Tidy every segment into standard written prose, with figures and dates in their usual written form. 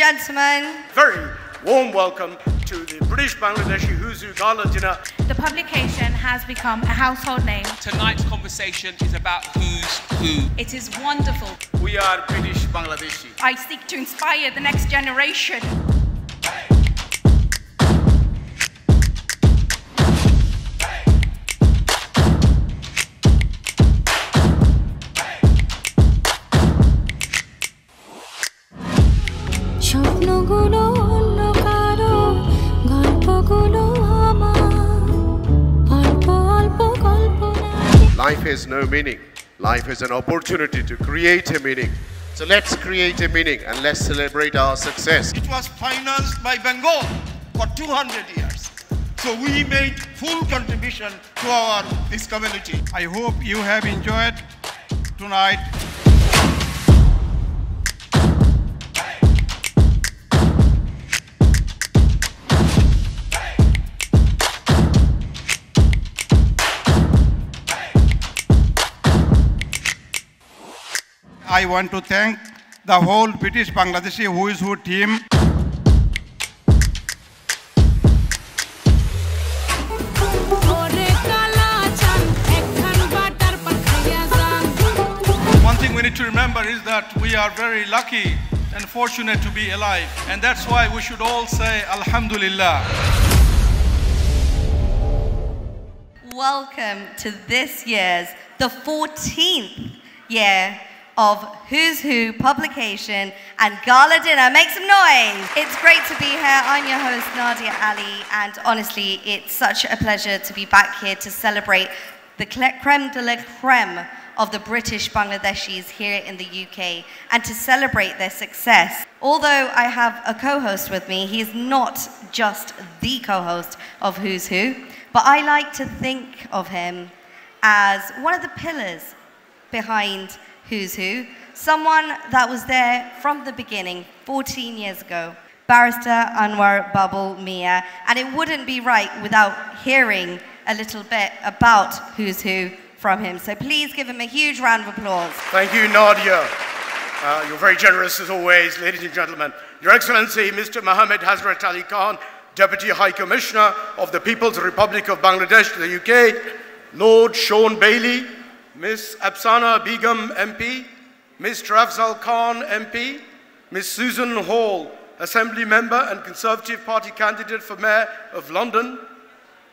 gentlemen. Very warm welcome to the British Bangladeshi Who's Who Gala dinner. The publication has become a household name. Tonight's conversation is about who's who. It is wonderful. We are British Bangladeshi. I seek to inspire the next generation. Life has no meaning. Life is an opportunity to create a meaning. So let's create a meaning and let's celebrate our success. It was financed by Bengal for 200 years. So we made full contribution to this community. I hope you have enjoyed tonight. I want to thank the whole British Bangladeshi Who's Who team. One thing we need to remember is that we are very lucky and fortunate to be alive. And that's why we should all say Alhamdulillah. Welcome to this year's, the 14th year of Who's Who publication and gala dinner. Make some noise. It's great to be here. I'm your host, Nadia Ali, and honestly, it's such a pleasure to be back here to celebrate the creme de la creme of the British Bangladeshis here in the UK and to celebrate their success. Although I have a co-host with me, he's not just the co-host of Who's Who, but I like to think of him as one of the pillars behind Who's Who, someone that was there from the beginning 14 years ago, Barrister Anwar Babul Mia, and it wouldn't be right without hearing a little bit about Who's Who from him. So please give him a huge round of applause. Thank you, Nadia. You're very generous as always, ladies and gentlemen. Your Excellency, Mr. Mohammed Hazrat Ali Khan, Deputy High Commissioner of the People's Republic of Bangladesh to the UK, Lord Sean Bailey, Miss Afsana Begum MP, Mr. Afzal Khan MP, Miss Susan Hall, Assembly Member and Conservative Party candidate for Mayor of London,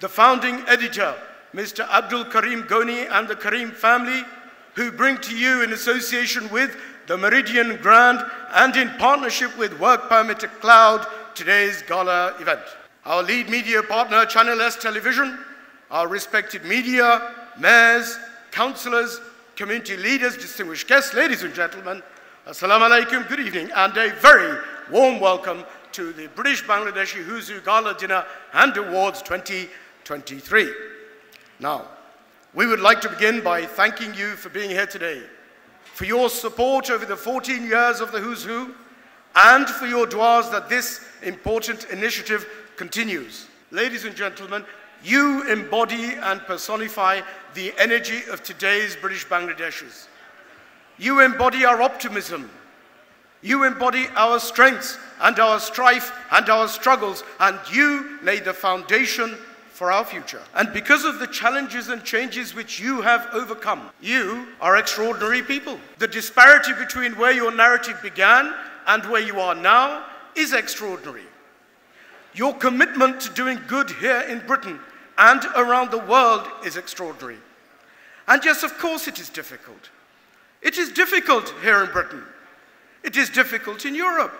the founding editor, Mr. Abdul Karim Goni and the Karim family, who bring to you in association with the Meridian Grand and in partnership with Work Permit Cloud today's gala event. Our lead media partner, Channel S Television, our respected media, mayors, councillors, community leaders, distinguished guests, ladies and gentlemen, Assalamu alaikum, good evening, and a very warm welcome to the British Bangladeshi Who's Who Gala Dinner and Awards 2023. Now, we would like to begin by thanking you for being here today, for your support over the 14 years of the Who's Who, and for your duas that this important initiative continues. Ladies and gentlemen, you embody and personify the energy of today's British Bangladeshis. You embody our optimism. You embody our strengths and our strife and our struggles, and you lay the foundation for our future. And because of the challenges and changes which you have overcome, you are extraordinary people. The disparity between where your narrative began and where you are now is extraordinary. Your commitment to doing good here in Britain and around the world is extraordinary. And yes, of course it is difficult. It is difficult here in Britain. It is difficult in Europe.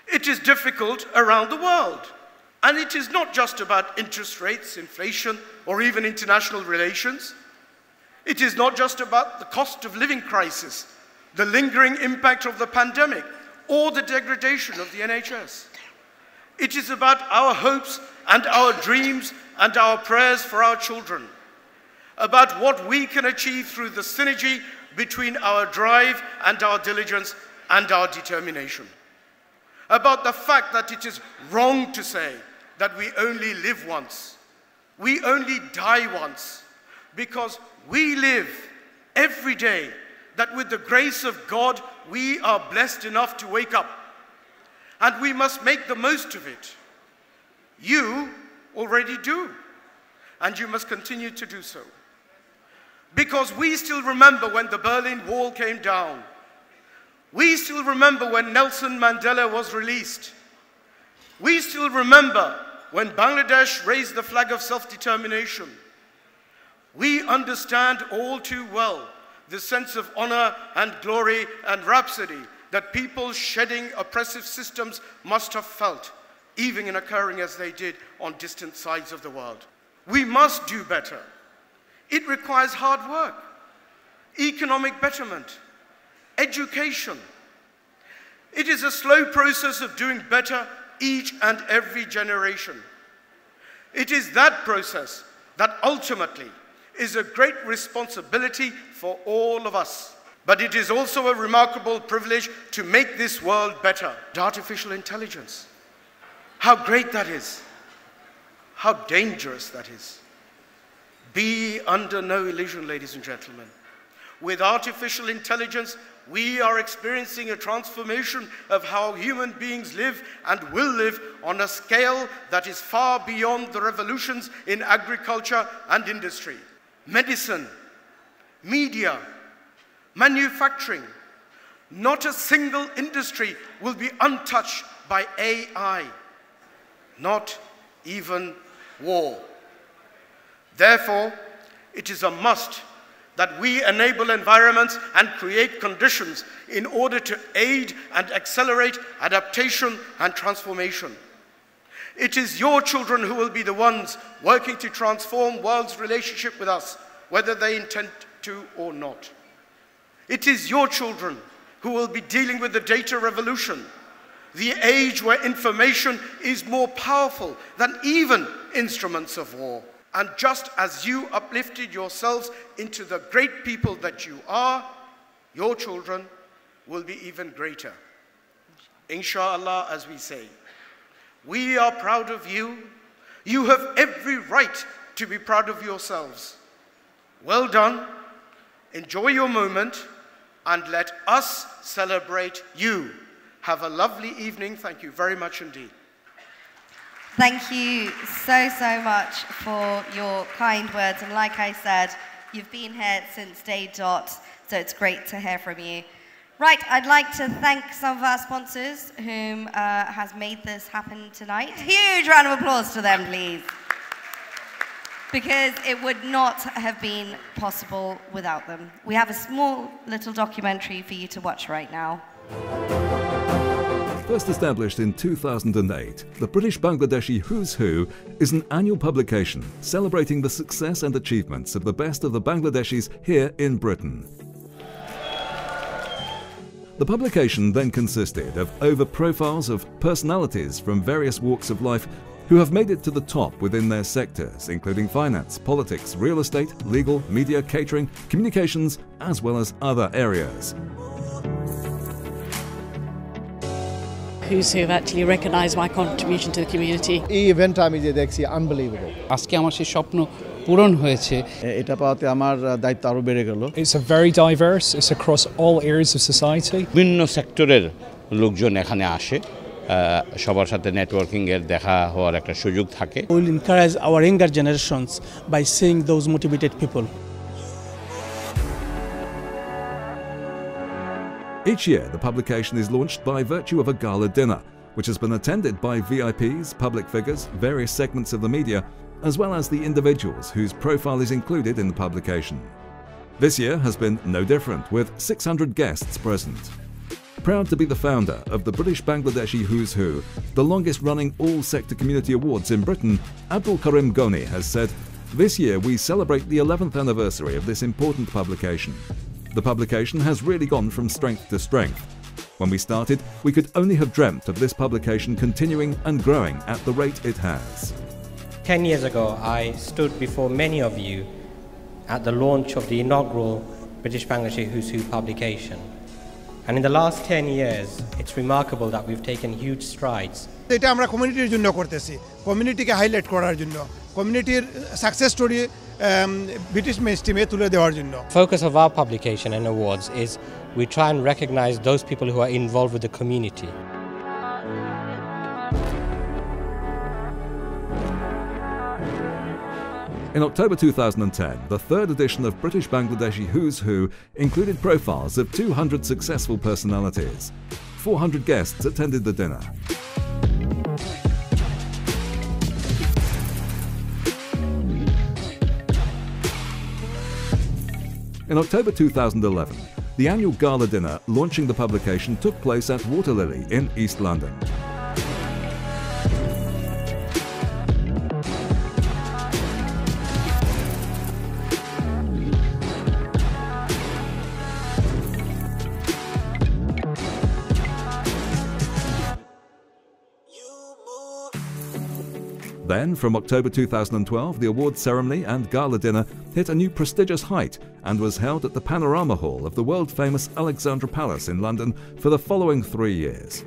It is difficult around the world. And it is not just about interest rates, inflation, or even international relations. It is not just about the cost of living crisis, the lingering impact of the pandemic, or the degradation of the NHS. It is about our hopes and our dreams and our prayers for our children, about what we can achieve through the synergy between our drive and our diligence and our determination, about the fact that it is wrong to say that we only live once, we only die once, because we live every day that with the grace of God we are blessed enough to wake up. and we must make the most of it. You already do, and you must continue to do so. Because we still remember when the Berlin Wall came down. We still remember when Nelson Mandela was released. We still remember when Bangladesh raised the flag of self-determination. We understand all too well the sense of honor and glory and rhapsody that people shedding oppressive systems must have felt, even in occurring as they did on distant sides of the world. We must do better. It requires hard work, economic betterment, education. It is a slow process of doing better each and every generation. It is that process that ultimately is a great responsibility for all of us. But it is also a remarkable privilege to make this world better. Artificial intelligence. How great that is. How dangerous that is. Be under no illusion, ladies and gentlemen. With artificial intelligence, we are experiencing a transformation of how human beings live and will live on a scale that is far beyond the revolutions in agriculture and industry. Medicine, media, manufacturing. Not a single industry will be untouched by AI. Not even war. Therefore, it is a must that we enable environments and create conditions in order to aid and accelerate adaptation and transformation. It is your children who will be the ones working to transform world's relationship with us, whether they intend to or not. It is your children who will be dealing with the data revolution, the age where information is more powerful than even instruments of war. And just as you uplifted yourselves into the great people that you are, your children will be even greater. Inshallah, as we say. We are proud of you. You have every right to be proud of yourselves. Well done. Enjoy your moment and let us celebrate you. Have a lovely evening. Thank you very much indeed. Thank you so much for your kind words. And like I said, you've been here since day dot, so it's great to hear from you. Right, I'd like to thank some of our sponsors whom has made this happen tonight. Huge round of applause to them, please. Because it would not have been possible without them. We have a small little documentary for you to watch right now. First established in 2008, the British Bangladeshi Who's Who is an annual publication celebrating the success and achievements of the best of the Bangladeshis here in Britain. The publication then consisted of over profiles of personalities from various walks of life who have made it to the top within their sectors, including finance, politics, real estate, legal, media, catering, communications, as well as other areas. Who's Who have actually recognised my contribution to the community. এই event আমি যে দেখছি unbelievable. আজকে আমার সেই স্বপ্ন পূরণ হয়েছে। এটা পাওয়াতে আমার দায়িত্ব আরো বেড়ে গেল। It's a very diverse, it's across all areas of society. বিভিন্ন সেক্টরের লোকজন এখানে আসে। সবার সাথে নেটওয়ার্কিং এর দেখা হওয়ার একটা সুযোগ থাকে। We will encourage our younger generations by seeing those motivated people. Each year, the publication is launched by virtue of a gala dinner, which has been attended by VIPs, public figures, various segments of the media, as well as the individuals whose profile is included in the publication. This year has been no different, with 600 guests present. Proud to be the founder of the British Bangladeshi Who's Who, the longest-running all-sector community awards in Britain, Abdul Karim Goni has said, "This year we celebrate the 11th anniversary of this important publication. The publication has really gone from strength to strength. When we started, we could only have dreamt of this publication continuing and growing at the rate it has." 10 years ago, I stood before many of you at the launch of the inaugural British Bangladeshi Who's Who publication. And in the last 10 years, it's remarkable that we've taken huge strides. এটা আমরা কমিউনিটির জন্য করতেছি, কমিউনিটিকে highlight করার জন্য, কমিউনিটির success story British মেইনস্ট্রিমে তুলে দেওয়ার জন্য। Focus of our publication and awards is we try and recognize those people who are involved with the community. In October 2010, the third edition of British Bangladeshi Who's Who included profiles of 200 successful personalities. 400 guests attended the dinner. In October 2011, the annual gala dinner launching the publication took place at Waterlily in East London. Then, from October 2012, the awards ceremony and gala dinner hit a new prestigious height and was held at the Panorama Hall of the world-famous Alexandra Palace in London for the following 3 years.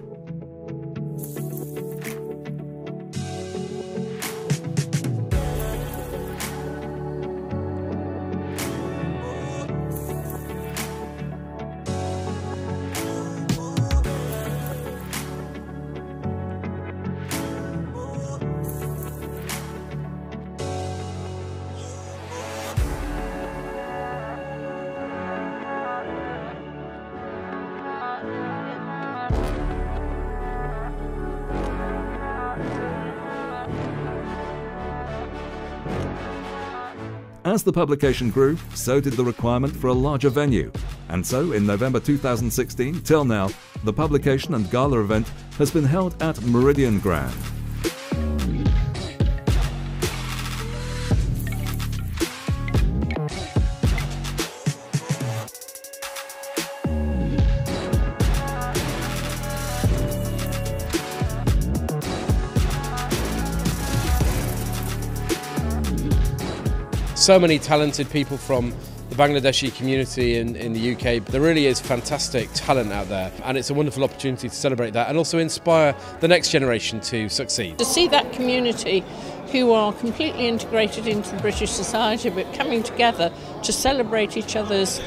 As the publication grew, so did the requirement for a larger venue. And so, in November 2016 till now, the publication and gala event has been held at Meridian Grand. So many talented people from the Bangladeshi community in the UK. There really is fantastic talent out there, and it's a wonderful opportunity to celebrate that and also inspire the next generation to succeed. To see that community who are completely integrated into British society but coming together to celebrate each other's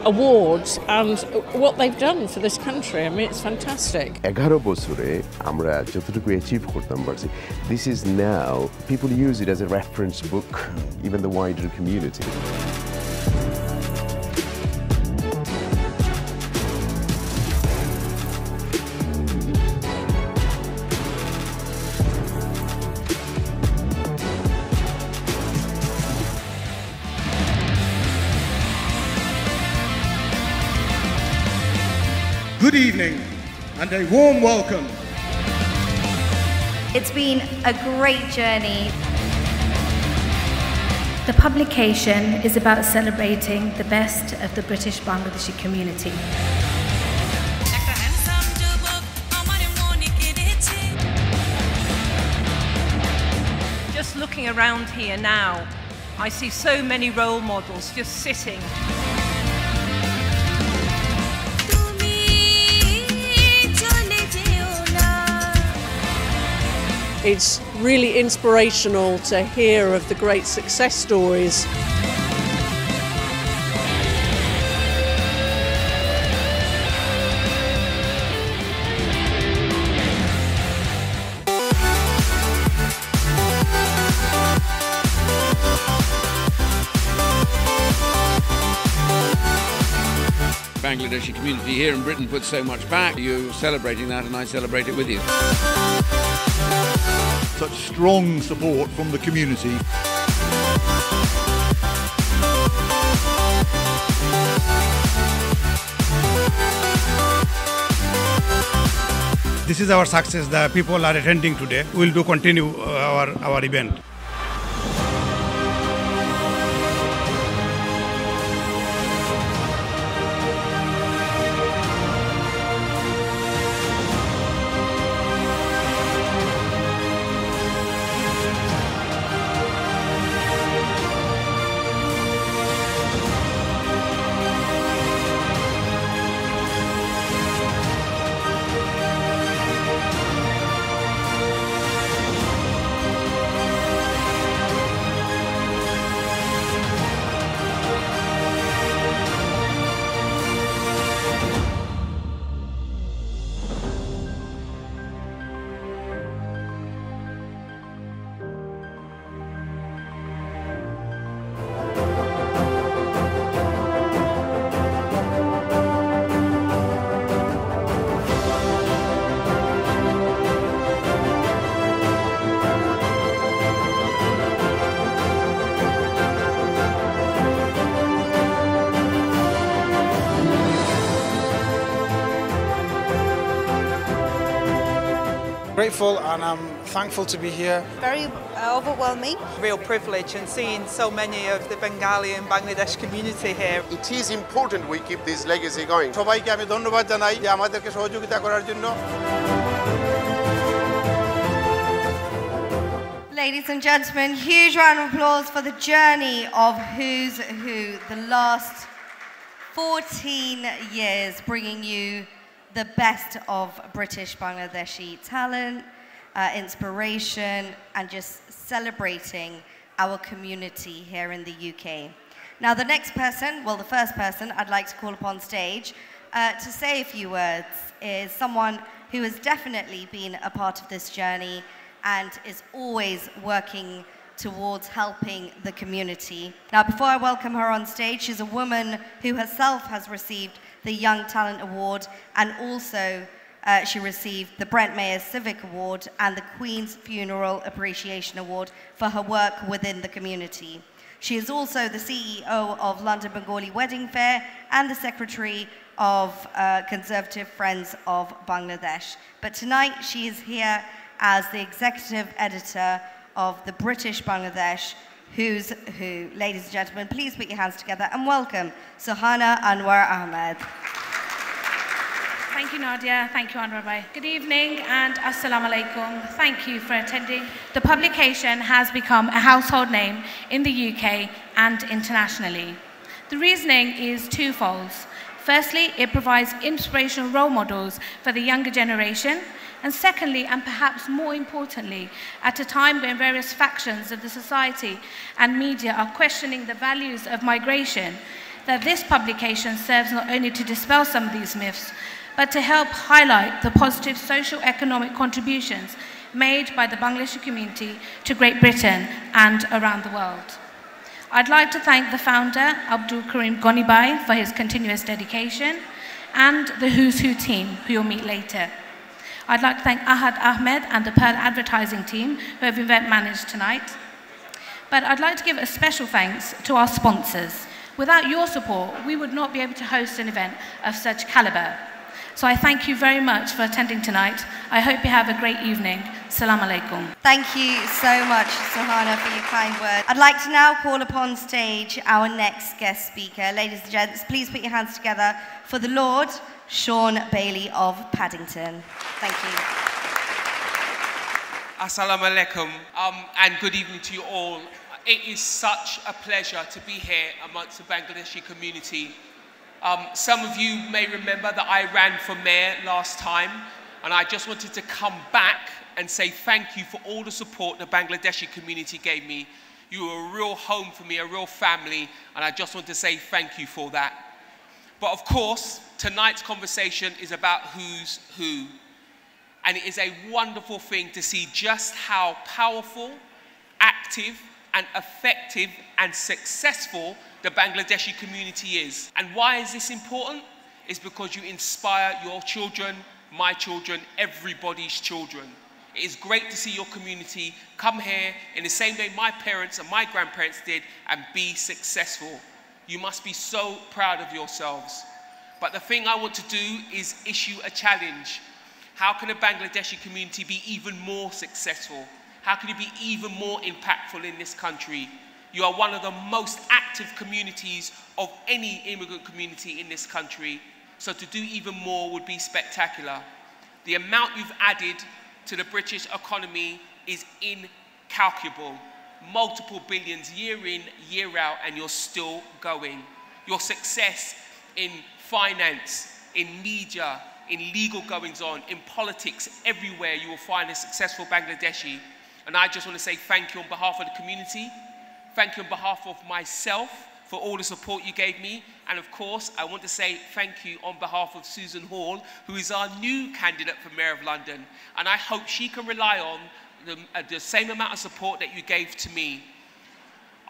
awards and what they've done for this country. I mean, it's fantastic. 11 বছরে আমরা যতটুকু achieve করতাম পারছি, this is now people use it as a reference book, even the wider community. Good evening and a warm welcome. It's been a great journey. The publication is about celebrating the best of the British Bangladeshi community. Just looking around here now, I see so many role models just sitting. It's really inspirational to hear of the great success stories. Bangladeshi community here in Britain puts so much back. You're celebrating that and I celebrate it with you. Such strong support from the community. This is our success. The people are attending today. We'll do continue our event. grateful and I'm thankful to be here. Very overwhelming. Real privilege and seeing so many of the Bengali and Bangladesh community here. It is important we keep this legacy going. সবাইকে আমি ধন্যবাদ জানাই যে আমাদেরকে সহযোগিতা করার জন্য। Ladies and gentlemen, huge round of applause for the journey of Who's Who, the last 14 years bringing you the best of British Bangladeshi talent, inspiration, and just celebrating our community here in the UK. Now the next person, well the first person I'd like to call upon stage to say a few words is someone who has definitely been a part of this journey and is always working towards helping the community. Now, before I welcome her on stage, she's a woman who herself has received the Young Talent Award, and also she received the Brent Mayers Civic Award and the Queen's Funeral Appreciation Award for her work within the community. She is also the CEO of London Bengali Wedding Fair and the Secretary of Conservative Friends of Bangladesh. But tonight she is here as the executive editor of the British Bangladesh Who's Who. Ladies and gentlemen, please put your hands together and welcome Suhana Anwar Ahmed. Thank you, Nadia. Thank you, Anwar Bhai. Good evening and assalamu alaikum. Thank you for attending. The publication has become a household name in the UK and internationally. The reasoning is twofold. Firstly, it provides inspirational role models for the younger generation. And secondly, and perhaps more importantly, at a time when various factions of the society and media are questioning the values of migration, that this publication serves not only to dispel some of these myths, but to help highlight the positive socio-economic contributions made by the Bangladeshi community to Great Britain and around the world. I'd like to thank the founder, Abdul Karim Ghanibai, for his continuous dedication, and the Who's Who team, who you'll meet later. I'd like to thank Ahad Ahmed and the Pearl advertising team who have event managed tonight. But I'd like to give a special thanks to our sponsors. Without your support, we would not be able to host an event of such caliber. So I thank you very much for attending tonight. I hope you have a great evening. Salam alaikum. Thank you so much, Suhana, for your kind words. I'd like to now call upon stage our next guest speaker. Ladies and gents, please put your hands together for the Lord Sean Bailey of Paddington. Thank you. Assalamu alaikum and good evening to you all. It is such a pleasure to be here amongst the Bangladeshi community. Some of you may remember that I ran for mayor last time, and I just wanted to come back and say thank you for all the support the Bangladeshi community gave me. You were a real home for me, a real family, and I just want to say thank you for that. But of course, tonight's conversation is about who's who. And it is a wonderful thing to see just how powerful, active, and effective and successful the Bangladeshi community is. And why is this important? It's because you inspire your children, my children, everybody's children. It is great to see your community come here in the same way my parents and my grandparents did and be successful. You must be so proud of yourselves. But the thing I want to do is issue a challenge. How can the Bangladeshi community be even more successful? How can you be even more impactful in this country? You are one of the most active communities of any immigrant community in this country. So to do even more would be spectacular. The amount you've added to the British economy is incalculable. Multiple billions year in, year out, and you're still going. Your success in finance, in media, in legal goings on, in politics, everywhere you will find a successful Bangladeshi. And I just want to say thank you on behalf of the community. Thank you on behalf of myself for all the support you gave me. And of course, I want to say thank you on behalf of Susan Hall, who is our new candidate for Mayor of London. And I hope she can rely on the same amount of support that you gave to me.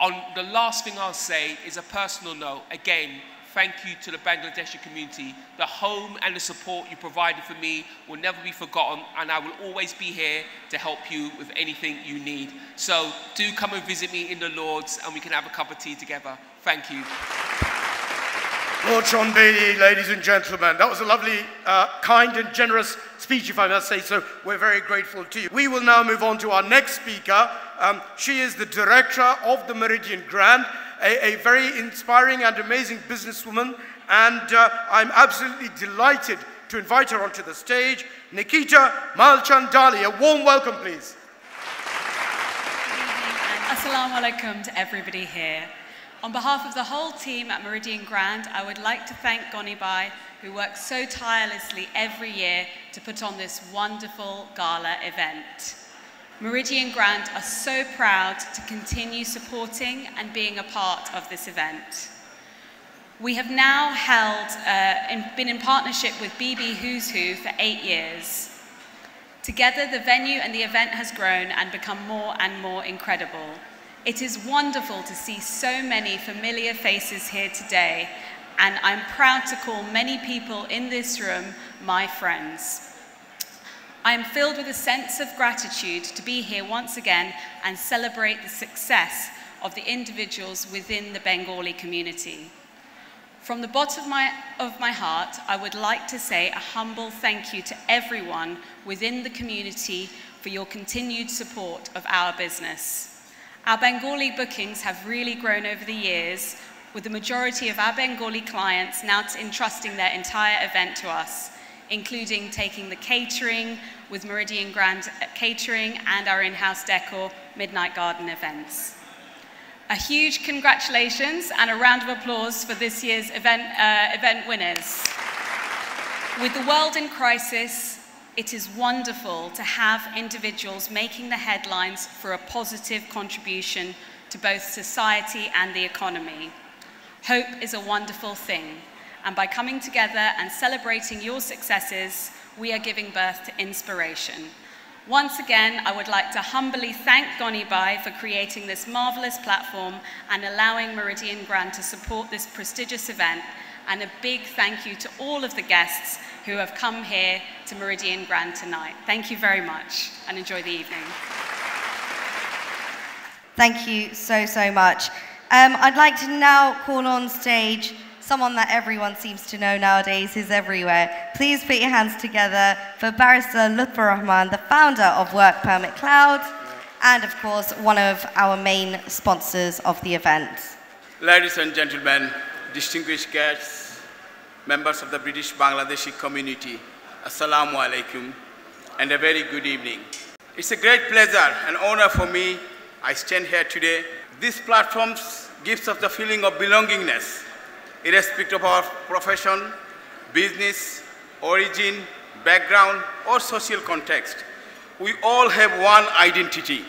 On the last thing I'll say is a personal note. Again, thank you to the Bangladeshi community. The home and the support you provided for me will never be forgotten, and I will always be here to help you with anything you need. So do come and visit me in the Lords, and we can have a cup of tea together. Thank you. Lord Sean Bailey, ladies and gentlemen, that was a lovely, kind and generous speech, if I must say so. We're very grateful to you. We will now move on to our next speaker. She is the director of the Meridian Grand, a very inspiring and amazing businesswoman, and I'm absolutely delighted to invite her onto the stage. Nikita Malchandali, a warm welcome, please. Assalamu alaikum to everybody here. On behalf of the whole team at Meridian Grand, I would like to thank Goni Bai, who works so tirelessly every year to put on this wonderful gala event. Meridian Grand are so proud to continue supporting and being a part of this event. We have now been in partnership with BB Who's Who for 8 years. Together, the venue and the event has grown and become more and more incredible. It is wonderful to see so many familiar faces here today, and I'm proud to call many people in this room my friends. I am filled with a sense of gratitude to be here once again and celebrate the success of the individuals within the Bengali community. From the bottom of my heart, I would like to say a humble thank you to everyone within the community for your continued support of our business. Our Bengali bookings have really grown over the years, with the majority of our Bengali clients now entrusting their entire event to us, including taking the catering with Meridian Grand Catering and our in-house decor Midnight Garden events. A huge congratulations and a round of applause for this year's event winners. With the world in crisis, it is wonderful to have individuals making the headlines for a positive contribution to both society and the economy. Hope is a wonderful thing, and by coming together and celebrating your successes, we are giving birth to inspiration. Once again, I would like to humbly thank Goni Bai for creating this marvelous platform and allowing Meridian Grand to support this prestigious event, and a big thank you to all of the guests who have come here to Meridian Grand tonight. Thank you very much, and enjoy the evening. Thank you so, so much. I'd like to now call on stage someone that everyone seems to know nowadays is everywhere. Please put your hands together for Barrister Lutfur Rahman, the founder of Work Permit Cloud, and of course, one of our main sponsors of the event. Ladies and gentlemen, distinguished guests, members of the British Bangladeshi community, Assalamu alaikum, and a very good evening. It's a great pleasure and honor for me. I stand here today. This platform gives us the feeling of belongingness, irrespective of our profession, business, origin, background, or social context. We all have one identity.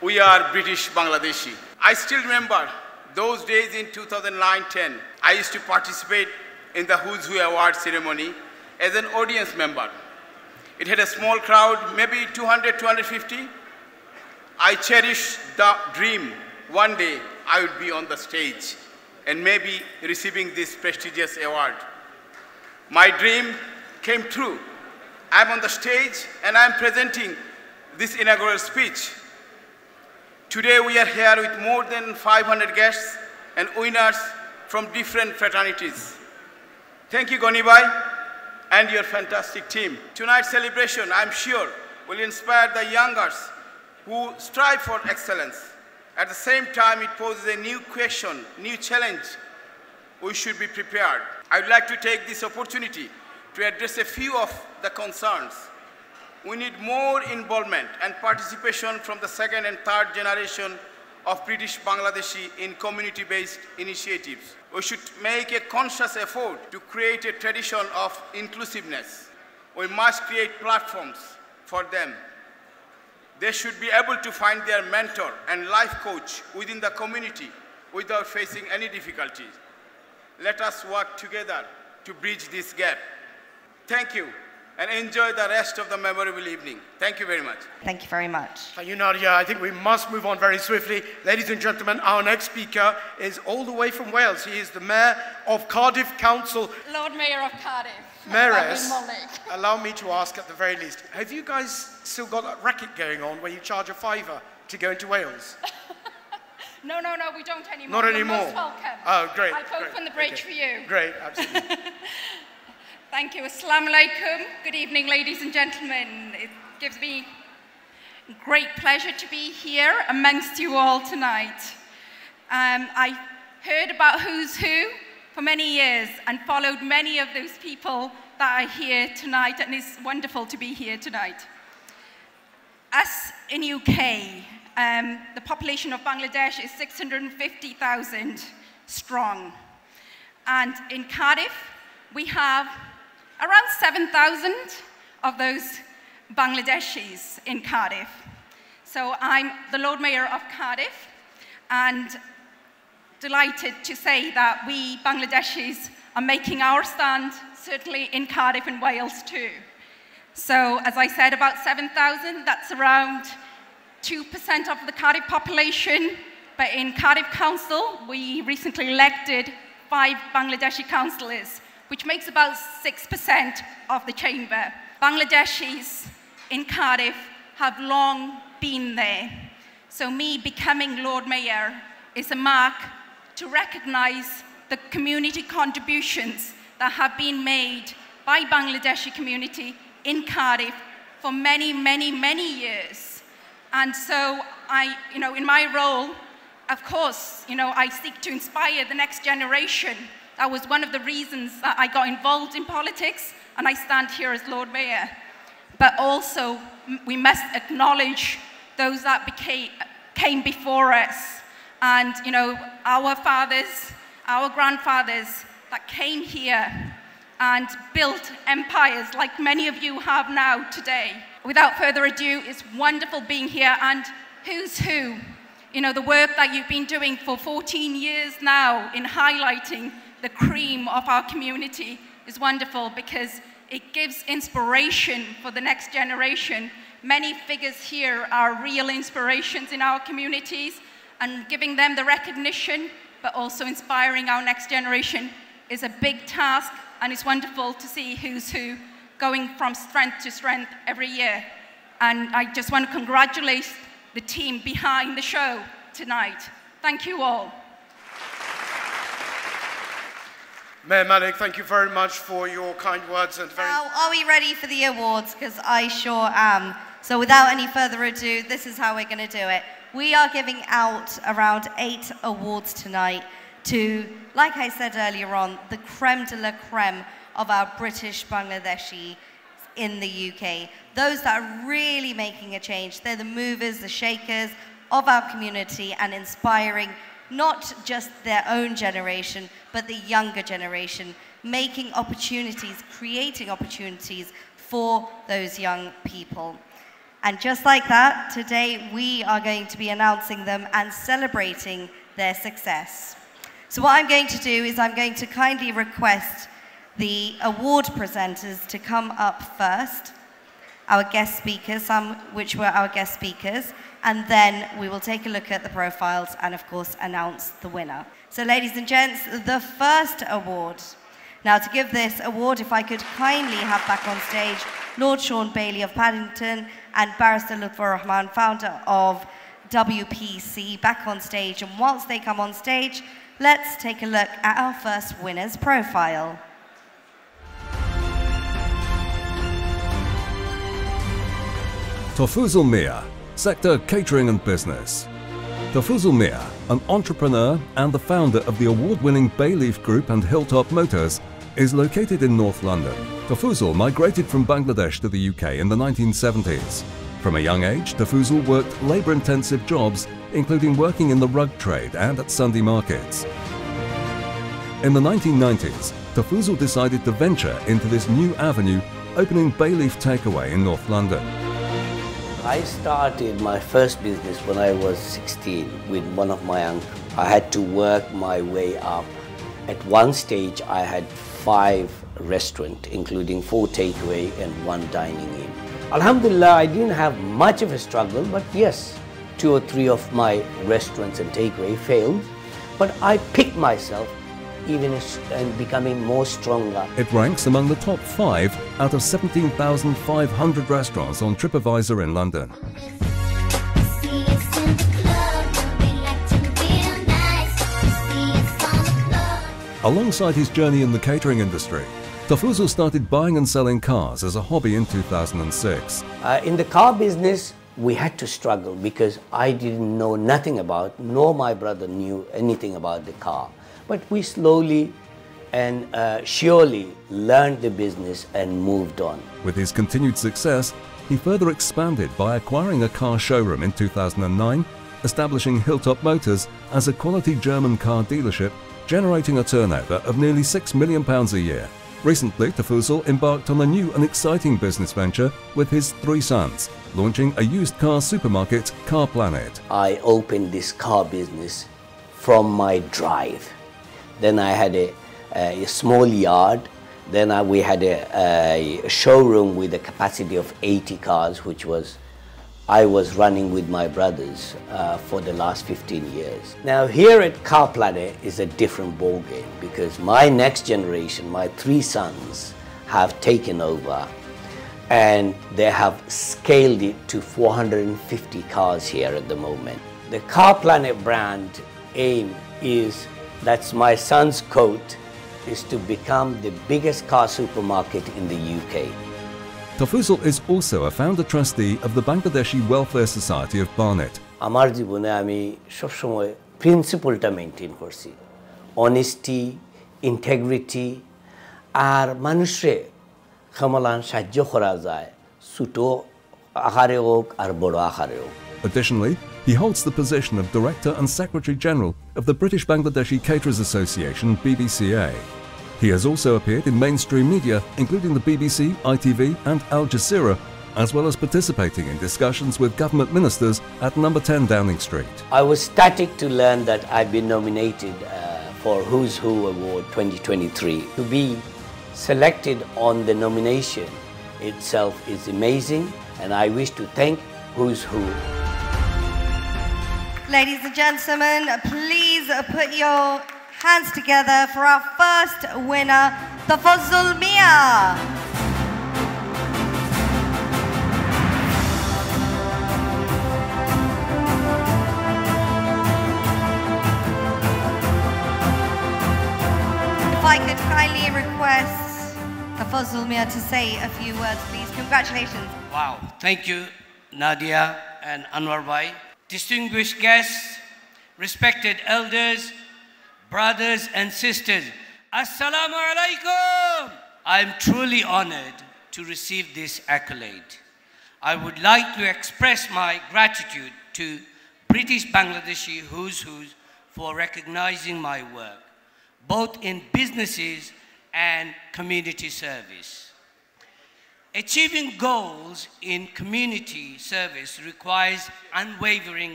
We are British Bangladeshi. I still remember those days in 2009-10. I used to participate in the Who's Who Award ceremony as an audience member. It had a small crowd, maybe 200, 250. I cherished the dream one day I would be on the stage and maybe receiving this prestigious award. My dream came true. I'm on the stage and I'm presenting this inaugural speech. Today we are here with more than 500 guests and winners from different fraternities. Thank you, Goni Bai, and your fantastic team. Tonight's celebration, I'm sure, will inspire the youngers who strive for excellence. At the same time, it poses a new question, new challenge. We should be prepared. I would like to take this opportunity to address a few of the concerns. We need more involvement and participation from the second and third generation of British Bangladeshi in community-based initiatives. We should make a conscious effort to create a tradition of inclusiveness. We must create platforms for them. They should be able to find their mentor and life coach within the community without facing any difficulties. Let us work together to bridge this gap. Thank you, and enjoy the rest of the memorable evening. Thank you very much. Thank you very much. Thank you, Nadia. I think we must move on very swiftly. Ladies and gentlemen, our next speaker is all the way from Wales. He is the Mayor of Cardiff Council. Lord Mayor of Cardiff. Mayoress, allow me to ask at the very least, have you guys still got that racket going on where you charge a £5 to go into Wales? No, we don't anymore. Not anymore. You're most welcome. Oh, great. I'll open the bridge for you. Great, absolutely. Thank you. Assalamu alaikum. Good evening, ladies and gentlemen. It gives me great pleasure to be here amongst you all tonight. I heard about Who's Who for many years and followed many of those people that are here tonight, and it's wonderful to be here tonight. Us in UK, the population of Bangladesh is 650,000 strong. And in Cardiff, we have around 7,000 of those Bangladeshis in Cardiff. So I'm the Lord Mayor of Cardiff and delighted to say that we Bangladeshis are making our stand, certainly in Cardiff and Wales too. So as I said, about 7,000, that's around 2% of the Cardiff population. But in Cardiff Council, we recently elected 5 Bangladeshi councillors, which makes about 6% of the chamber. Bangladeshis in Cardiff have long been there. So me becoming Lord Mayor is a mark to recognise the community contributions that have been made by Bangladeshi community in Cardiff for many, many, many years. And so in my role, of course, I seek to inspire the next generation. That was one of the reasons that I got involved in politics, and I stand here as Lord Mayor. But also, we must acknowledge those that came before us. And, our fathers, our grandfathers that came here and built empires like many of you have now today. Without further ado, it's wonderful being here, and Who's Who? The work that you've been doing for 14 years now in highlighting the cream of our community is wonderful because it gives inspiration for the next generation. Many figures here are real inspirations in our communities, and giving them the recognition, but also inspiring our next generation is a big task, and it's wonderful to see Who's Who going from strength to strength every year. And I just want to congratulate the team behind the show tonight. Thank you all. Mayor Malik, thank you very much for your kind words. And Now, are we ready for the awards? Because I sure am. So without any further ado, this is how we're going to do it. We are giving out around 8 awards tonight to, like I said earlier on, the creme de la creme of our British Bangladeshi in the UK. Those that are really making a change. They're the movers, the shakers of our community and inspiring not just their own generation, but the younger generation, making opportunities, creating opportunities for those young people. And just like that, today we are going to be announcing them and celebrating their success. So what I'm going to do is I'm going to kindly request the award presenters to come up first, our guest speakers, some which were our guest speakers, and then we will take a look at the profiles and of course announce the winner. So ladies and gents, the first award. Now to give this award, if I could kindly have back on stage Lord Sean Bailey of Paddington and Barrister Lutfur Rahman, founder of WPC, back on stage. And whilst they come on stage, let's take a look at our first winner's profile. Tofuzul Mia, Sector Catering and Business. Tofuzul Mia, an entrepreneur and the founder of the award-winning Bayleaf Group and Hilltop Motors, is located in North London. Tofuzul migrated from Bangladesh to the UK in the 1970s. From a young age, Tofuzul worked labour-intensive jobs, including working in the rug trade and at Sunday markets. In the 1990s, Tofuzul decided to venture into this new avenue, opening Bayleaf Takeaway in North London. I started my first business when I was 16 with one of my uncles. I had to work my way up. At one stage, I had 5 restaurants, including 4 takeaway and 1 dining in. Alhamdulillah, I didn't have much of a struggle, but yes, 2 or 3 of my restaurants and takeaway failed. But I picked myself even and becoming more stronger. It ranks among the top 5 out of 17,500 restaurants on TripAdvisor in London. Alongside his journey in the catering industry, Tafuzul started buying and selling cars as a hobby in 2006. In the car business, we had to struggle because I didn't know nothing about, nor my brother knew anything about the car. But we slowly and surely learned the business and moved on. With his continued success, he further expanded by acquiring a car showroom in 2009, establishing Hilltop Motors as a quality German car dealership, generating a turnover of nearly £6 million a year. Recently, Tafuzul embarked on a new and exciting business venture with his 3 sons, launching a used car supermarket, Car Planet. I opened this car business from my drive. Then I had a small yard. Then we had a showroom with a capacity of 80 cars, which I was running with my brothers for the last 15 years. Now here at Car Planet is a different ballgame because my next generation, my 3 sons, have taken over and they have scaled it to 450 cars here at the moment. The Car Planet brand aim is, that's my son's quote, is to become the biggest car supermarket in the UK. Tafuzul is also a founder trustee of the Bangladeshi Welfare Society of Barnet. আমার জীবনে আমি সব সময় প্রিন্সিপলটা maintain করছি, honesty, integrity, আর মানুষে ক্ষমলান সাহায্য করা যায় ছোট আকারে হোক আর বড় আকারে হোক। Additionally, he holds the position of Director and Secretary General of the British Bangladeshi Caterers Association, BBCA. He has also appeared in mainstream media, including the BBC, ITV and Al Jazeera, as well as participating in discussions with government ministers at number 10 Downing Street. I was ecstatic to learn that I've been nominated for Who's Who Award 2023. To be selected on the nomination itself is amazing, and I wish to thank Who's Who. Ladies and gentlemen, please put your hands together for our first winner, Tafuzul Mia. If I could kindly request Tafuzul Mia to say a few words, please. Congratulations. Wow, thank you, Nadia and Anwar Bhai. Distinguished guests, respected elders, brothers and sisters, Assalamu alaikum! I am truly honored to receive this accolade. I would like to express my gratitude to British Bangladeshi Who's Who's for recognizing my work, both in businesses and community service. Achieving goals in community service requires unwavering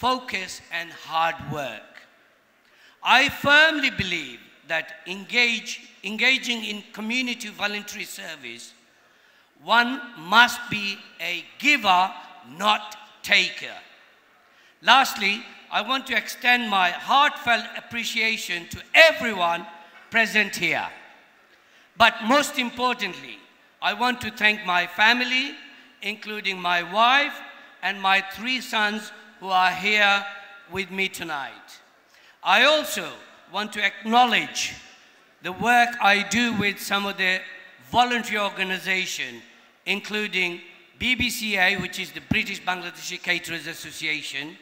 focus and hard work. I firmly believe that engaging in community voluntary service, one must be a giver, not taker. Lastly, I want to extend my heartfelt appreciation to everyone present here. But most importantly, I want to thank my family, including my wife and my 3 sons who are here with me tonight. I also want to acknowledge the work I do with some of the voluntary organizations, including BBCA, which is the British Bangladeshi Caterers Association,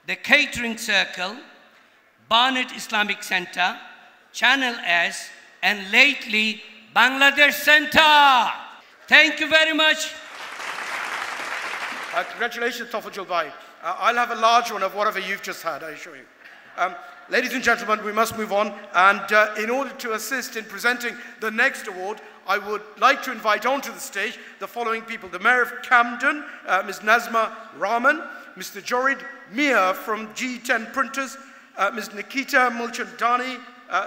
the Catering Circle, Barnet Islamic Center, Channel S, and lately Bangladesh Center. Thank you very much. Congratulations, Tafuzul Bhai. I'll have a large one of whatever you've just had, I assure you. Ladies and gentlemen, we must move on, and in order to assist in presenting the next award, I would like to invite onto the stage the following people: the Mayor of Camden, Ms. Nazma Rahman, Mr. Jorid Mia from G10 Printers, Ms. Nikita Mulchandani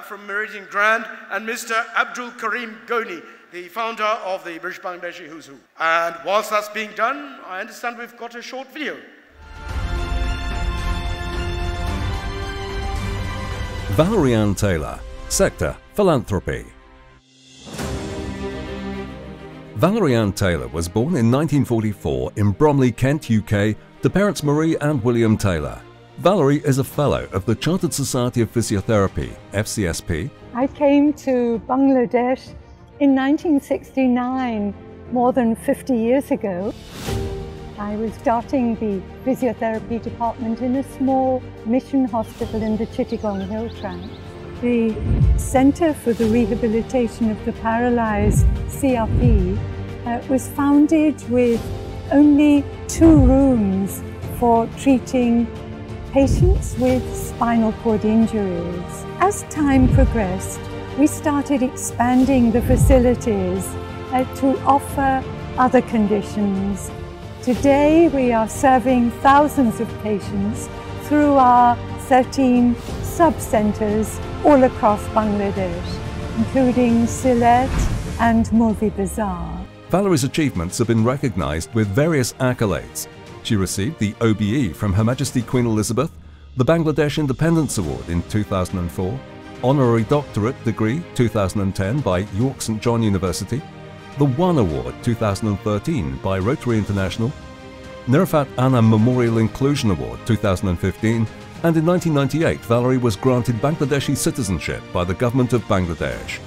from Meridian Grand, and Mr. Abdul Karim Goni, the founder of the British Bangladeshi Who's Who. And whilst that's being done, I understand we've got a short video. Valerie Ann Taylor, Sector Philanthropy. Valerie Ann Taylor was born in 1944 in Bromley, Kent, UK, to parents Marie and William Taylor. Valerie is a fellow of the Chartered Society of Physiotherapy, FCSP. I came to Bangladesh in 1969, more than 50 years ago. I was starting the physiotherapy department in a small mission hospital in the Chittagong Hill Tract. The Centre for the Rehabilitation of the Paralysed, CRP, was founded with only 2 rooms for treating patients with spinal cord injuries. As time progressed, we started expanding the facilities to offer other conditions. Today, we are serving thousands of patients through our 13 sub-centres all across Bangladesh, including Sylhet and Mulvi Bazar. Valerie's achievements have been recognised with various accolades. She received the OBE from Her Majesty Queen Elizabeth, the Bangladesh Independence Award in 2004, Honorary Doctorate Degree 2010 by York St John University, the One Award 2013 by Rotary International, Nirfat Anam Memorial Inclusion Award 2015, and in 1998 Valerie was granted Bangladeshi citizenship by the government of Bangladesh.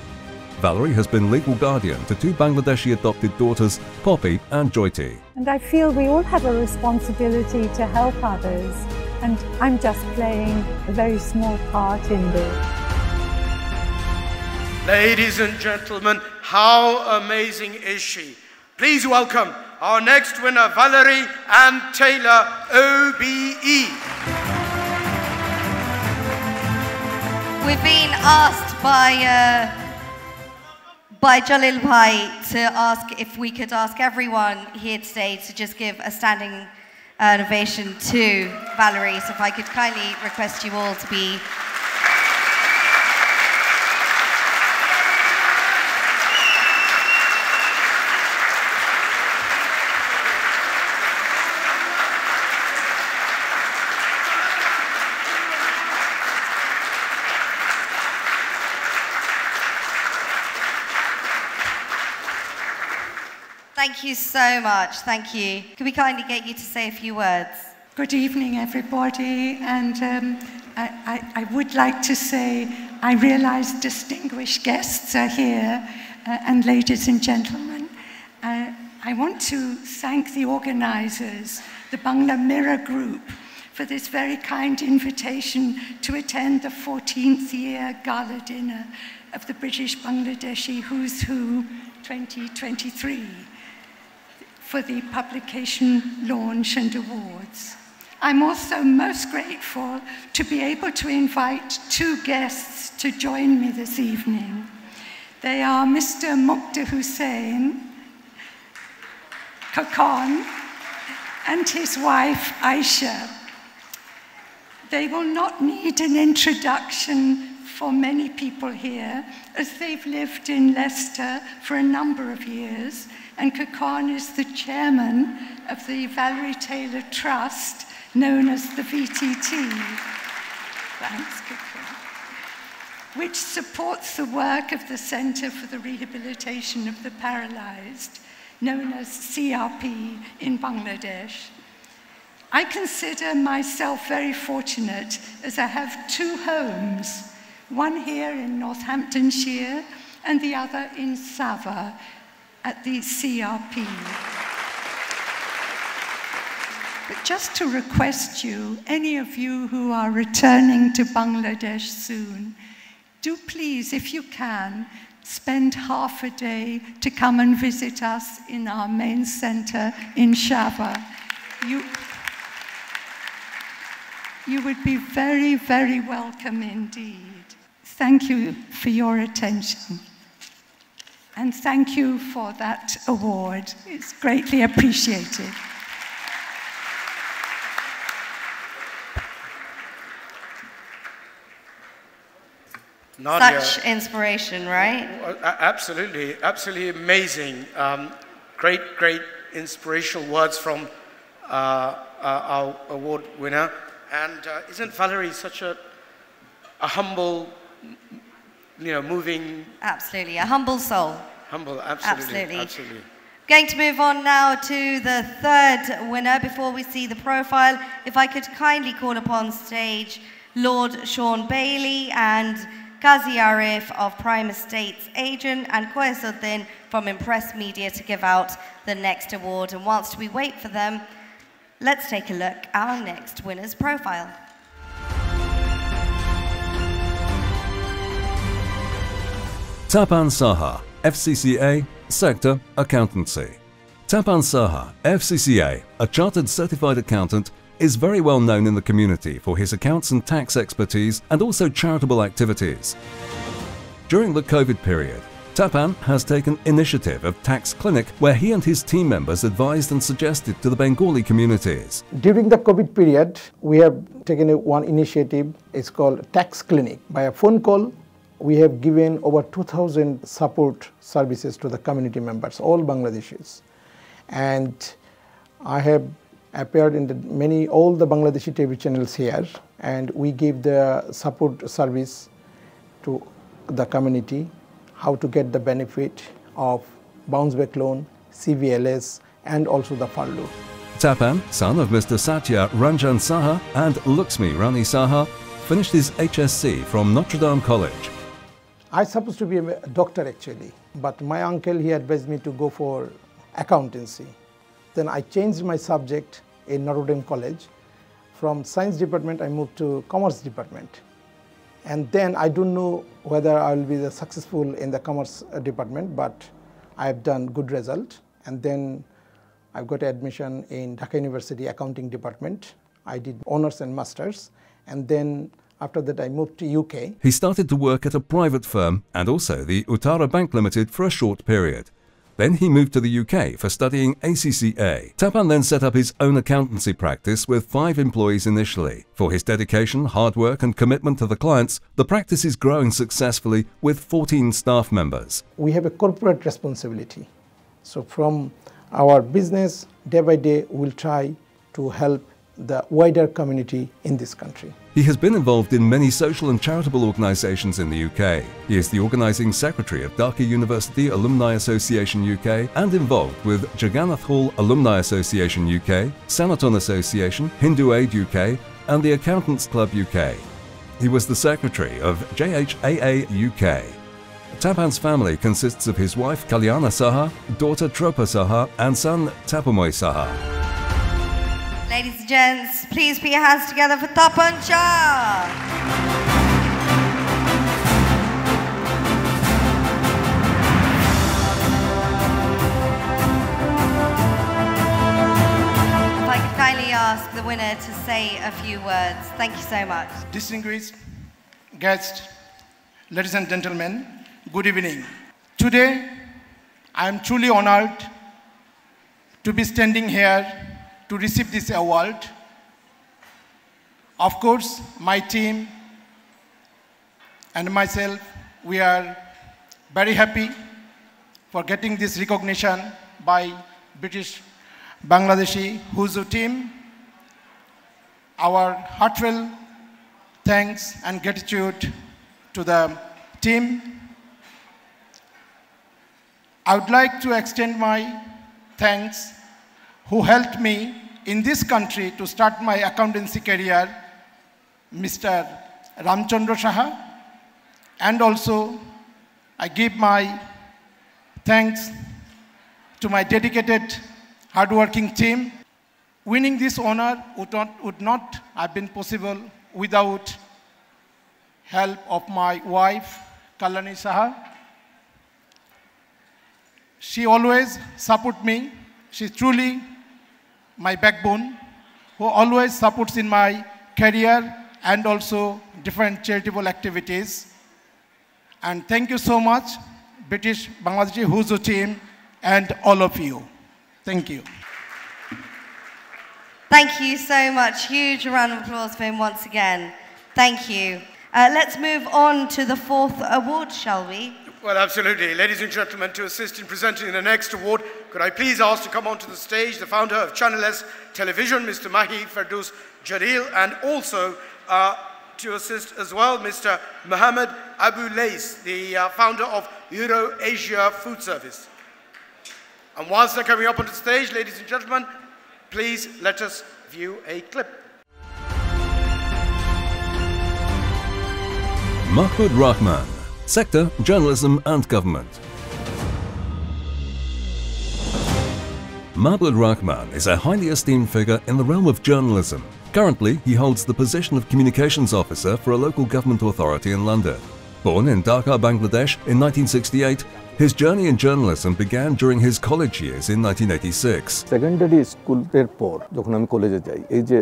Valerie has been legal guardian to 2 Bangladeshi adopted daughters, Poppy and Jyoti. And I feel we all have a responsibility to help others, and I'm just playing a very small part in this. Ladies and gentlemen, how amazing is she? Please welcome our next winner, Valerie Ann Taylor, OBE. We've been asked by Jalil Bhai to ask if we could ask everyone here today to just give a standing ovation to Valerie. So if I could kindly request you all to be Thank you so much. Thank you. Can we kindly get you to say a few words? Good evening, everybody. And I would like to say, I realize distinguished guests are here, and ladies and gentlemen. I want to thank the organizers, the Bangla Mirror Group, for this very kind invitation to attend the 14th year gala dinner of the British Bangladeshi Who's Who 2023. For the publication launch and awards. I'm also most grateful to be able to invite 2 guests to join me this evening. They are Mr. Muqta Hussain Khakon and his wife Aisha. They will not need an introduction for many people here, as they've lived in Leicester for a number of years, and Khakon is the chairman of the Valerie Taylor Trust, known as the VTT. Thanks, Khakon. Which supports the work of the Centre for the Rehabilitation of the Paralysed, known as CRP in Bangladesh. I consider myself very fortunate, as I have 2 homes, one here in Northamptonshire and the other in Sava, at the CRP. But just to request you, any of you who are returning to Bangladesh soon, do please, if you can, spend half a day to come and visit us in our main centre in Shava. You would be very, very welcome indeed. Thank you for your attention. And thank you for that award. It's greatly appreciated. Nadia, such inspiration, right? Absolutely, absolutely amazing. Great inspirational words from our award winner. And isn't Valerie such a humble, moving... Absolutely, a humble soul. Humble, absolutely. Absolutely. Absolutely. Going to move on now to the third winner. Before we see the profile, if I could kindly call upon stage Lord Sean Bailey and Qazi Arif of Prime Estates Agent and Koyasuddin from Impress Media to give out the next award. And whilst we wait for them, let's take a look at our next winner's profile. Tapan Saha, FCCA, Sector Accountancy. Tapan Saha, FCCA, a chartered certified accountant, is very well known in the community for his accounts and tax expertise and also charitable activities. During the COVID period, Tapan has taken initiative of Tax Clinic, where he and his team members advised and suggested to the Bengali communities. During the COVID period, we have taken one initiative. It's called Tax Clinic. By a phone call, we have given over 2,000 support services to the community members, all Bangladeshis. And I have appeared in all the Bangladeshi TV channels here, and we give the support service to the community, how to get the benefit of bounce back loan, CVLS, and also the furlough. Tapan, son of Mr. Satya Ranjan Saha and Luxmi Rani Saha, finished his HSc from Notre Dame College. I was supposed to be a doctor actually, but my uncle, he advised me to go for accountancy. Then I changed my subject in Notre Dame College. From science department, I moved to commerce department. And then I don't know whether I will be successful in the commerce department, but I have done good result. And then I've got admission in Dhaka University accounting department. I did honors and masters. And then after that, I moved to UK. He started to work at a private firm and also the Uttara Bank Limited for a short period. Then he moved to the UK for studying ACCA. Tapan then set up his own accountancy practice with 5 employees initially. For his dedication, hard work and commitment to the clients, the practice is growing successfully with 14 staff members. We have a corporate responsibility. So from our business, day by day, we'll try to help the wider community in this country. He has been involved in many social and charitable organisations in the UK. He is the organising secretary of Dhaka University Alumni Association UK and involved with Jagannath Hall Alumni Association UK, Sanaton Association, Hindu Aid UK and the Accountants Club UK. He was the secretary of JHAA UK. Tapan's family consists of his wife Kalyana Saha, daughter Tropa Saha and son Tapamoy Saha. Ladies and gents, please put your hands together for Tapan Shah. If I could kindly ask the winner to say a few words. Thank you so much. Distinguished guests, ladies and gentlemen, good evening. Today, I am truly honored to be standing here to receive this award. Of course, my team and myself, we are very happy for getting this recognition by British Bangladeshi Huzu team. Our heartfelt thanks and gratitude to the team. I would like to extend my thanks who helped me in this country to start my accountancy career, Mr. Ramchandra Saha, and also I give my thanks to my dedicated, hardworking team. Winning this honor would not have been possible without help of my wife, Kalani Saha. She always supports me. She's truly my backbone, who always supports in my career and also different charitable activities. And thank you so much, British Bangladeshi Huzu team and all of you. Thank you. Thank you so much. Huge round of applause for him once again. Thank you. Let's move on to the 4th award, shall we? Well, absolutely. Ladies and gentlemen, to assist in presenting the next award, could I please ask to come onto the stage the founder of Channel S Television, Mr. Mahi Ferdoos Jalil, and also to assist as well, Mr. Mohammed Abu Lais, the founder of Euro Asia Food Service. And whilst they're coming up on the stage, ladies and gentlemen, please let us view a clip. Mahmud Rahman, Sector, Journalism and Government. Mahmud Rahman is a highly esteemed figure in the realm of journalism. Currently, he holds the position of Communications Officer for a local government authority in London. Born in Dhaka, Bangladesh in 1968, his journey in journalism began during his college years in 1986. Secondary school পর যখন আমি কলেজে যাই এই যে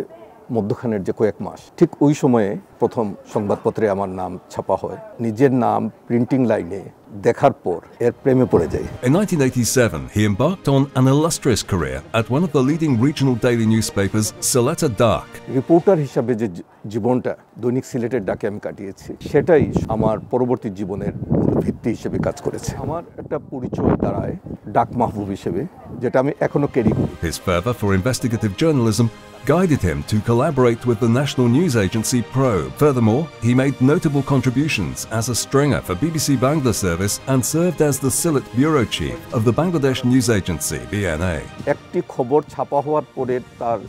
মধ্যখানের যে কয়েক মাস ঠিক ওই সময়ে প্রথম সংবাদপত্রে আমার নাম ছাপা হয় নিজের নাম প্রিন্টিং লাইনে দেখার পর এর প্রেমে পড়ে যাই In 1987 he embarked on an illustrious career at one of the leading regional daily newspapers Sylhet Dak. Reporter হিসেবে যে জীবনটা দৈনিক সিলেটের ডাকে আমি কাটিয়েছি সেটাই আমার পরবর্তী জীবনের মূল ভিত্তি হিসেবে কাজ করেছে আমার একটা পরিচয় দাঁড়ায় ডাক মাহবুব হিসেবে যেটা আমি এখনো ক্যারি করি His fervor for investigative journalism guided him to collaborate with the national news agency Probe. Furthermore, he made notable contributions as a stringer for BBC Bangla service and served as the Sylhet bureau chief of the Bangladesh news agency BNA. একটি খবর ছাপা হওয়ার পরে তার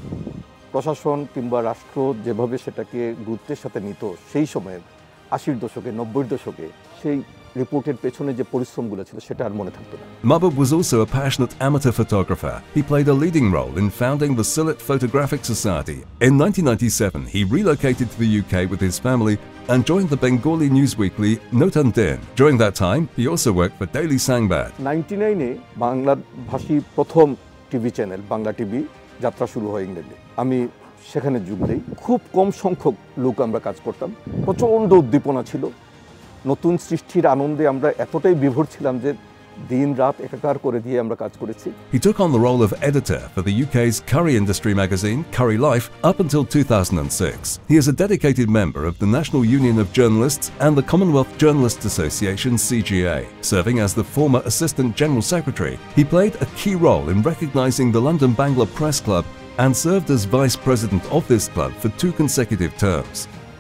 প্রশাসন কিংবা রাষ্ট্র যেভাবে সেটাকে গুরুত্বের সাথে নিত সেই সময়ে 80-এর দশকে 90-এর দশকে সেই রিপোর্টের পেছনে যে পরিশ্রমগুলো ছিল সেটা আর মনে থাকতো না Mahbub was also a passionate amateur photographer. He played a leading role in founding the Sylhet Photographic Society. In 1997, he relocated to the UK with his family and joined the Bengali news weekly Notan Din. During that time, he also worked for Daily Sangbad. 99-এ Bangla ভাষী প্রথম TV channel Bangla TV যাত্রা শুরু হয় ইংল্যান্ডে আমি সেখানে যোগ দেই খুব কম সংখ্যক লোক আমরা কাজ করতাম প্রচণ্ড উদ্দীপনা ছিল নতুন সৃষ্টির আনন্দে আমরা এতটাই বিভোর ছিলাম যে দিন রাত একাকার করে দিয়ে আমরা কাজ করেছি He took on the role of editor for the UK's curry industry magazine Curry Life up until 2006. He is a dedicated member of the National Union of Journalists and the Commonwealth Journalists Association CGA. Serving as the former Assistant General Secretary, he played a key role in recognising the London Bangla Press Club and served as Vice President of this club for 2 consecutive terms.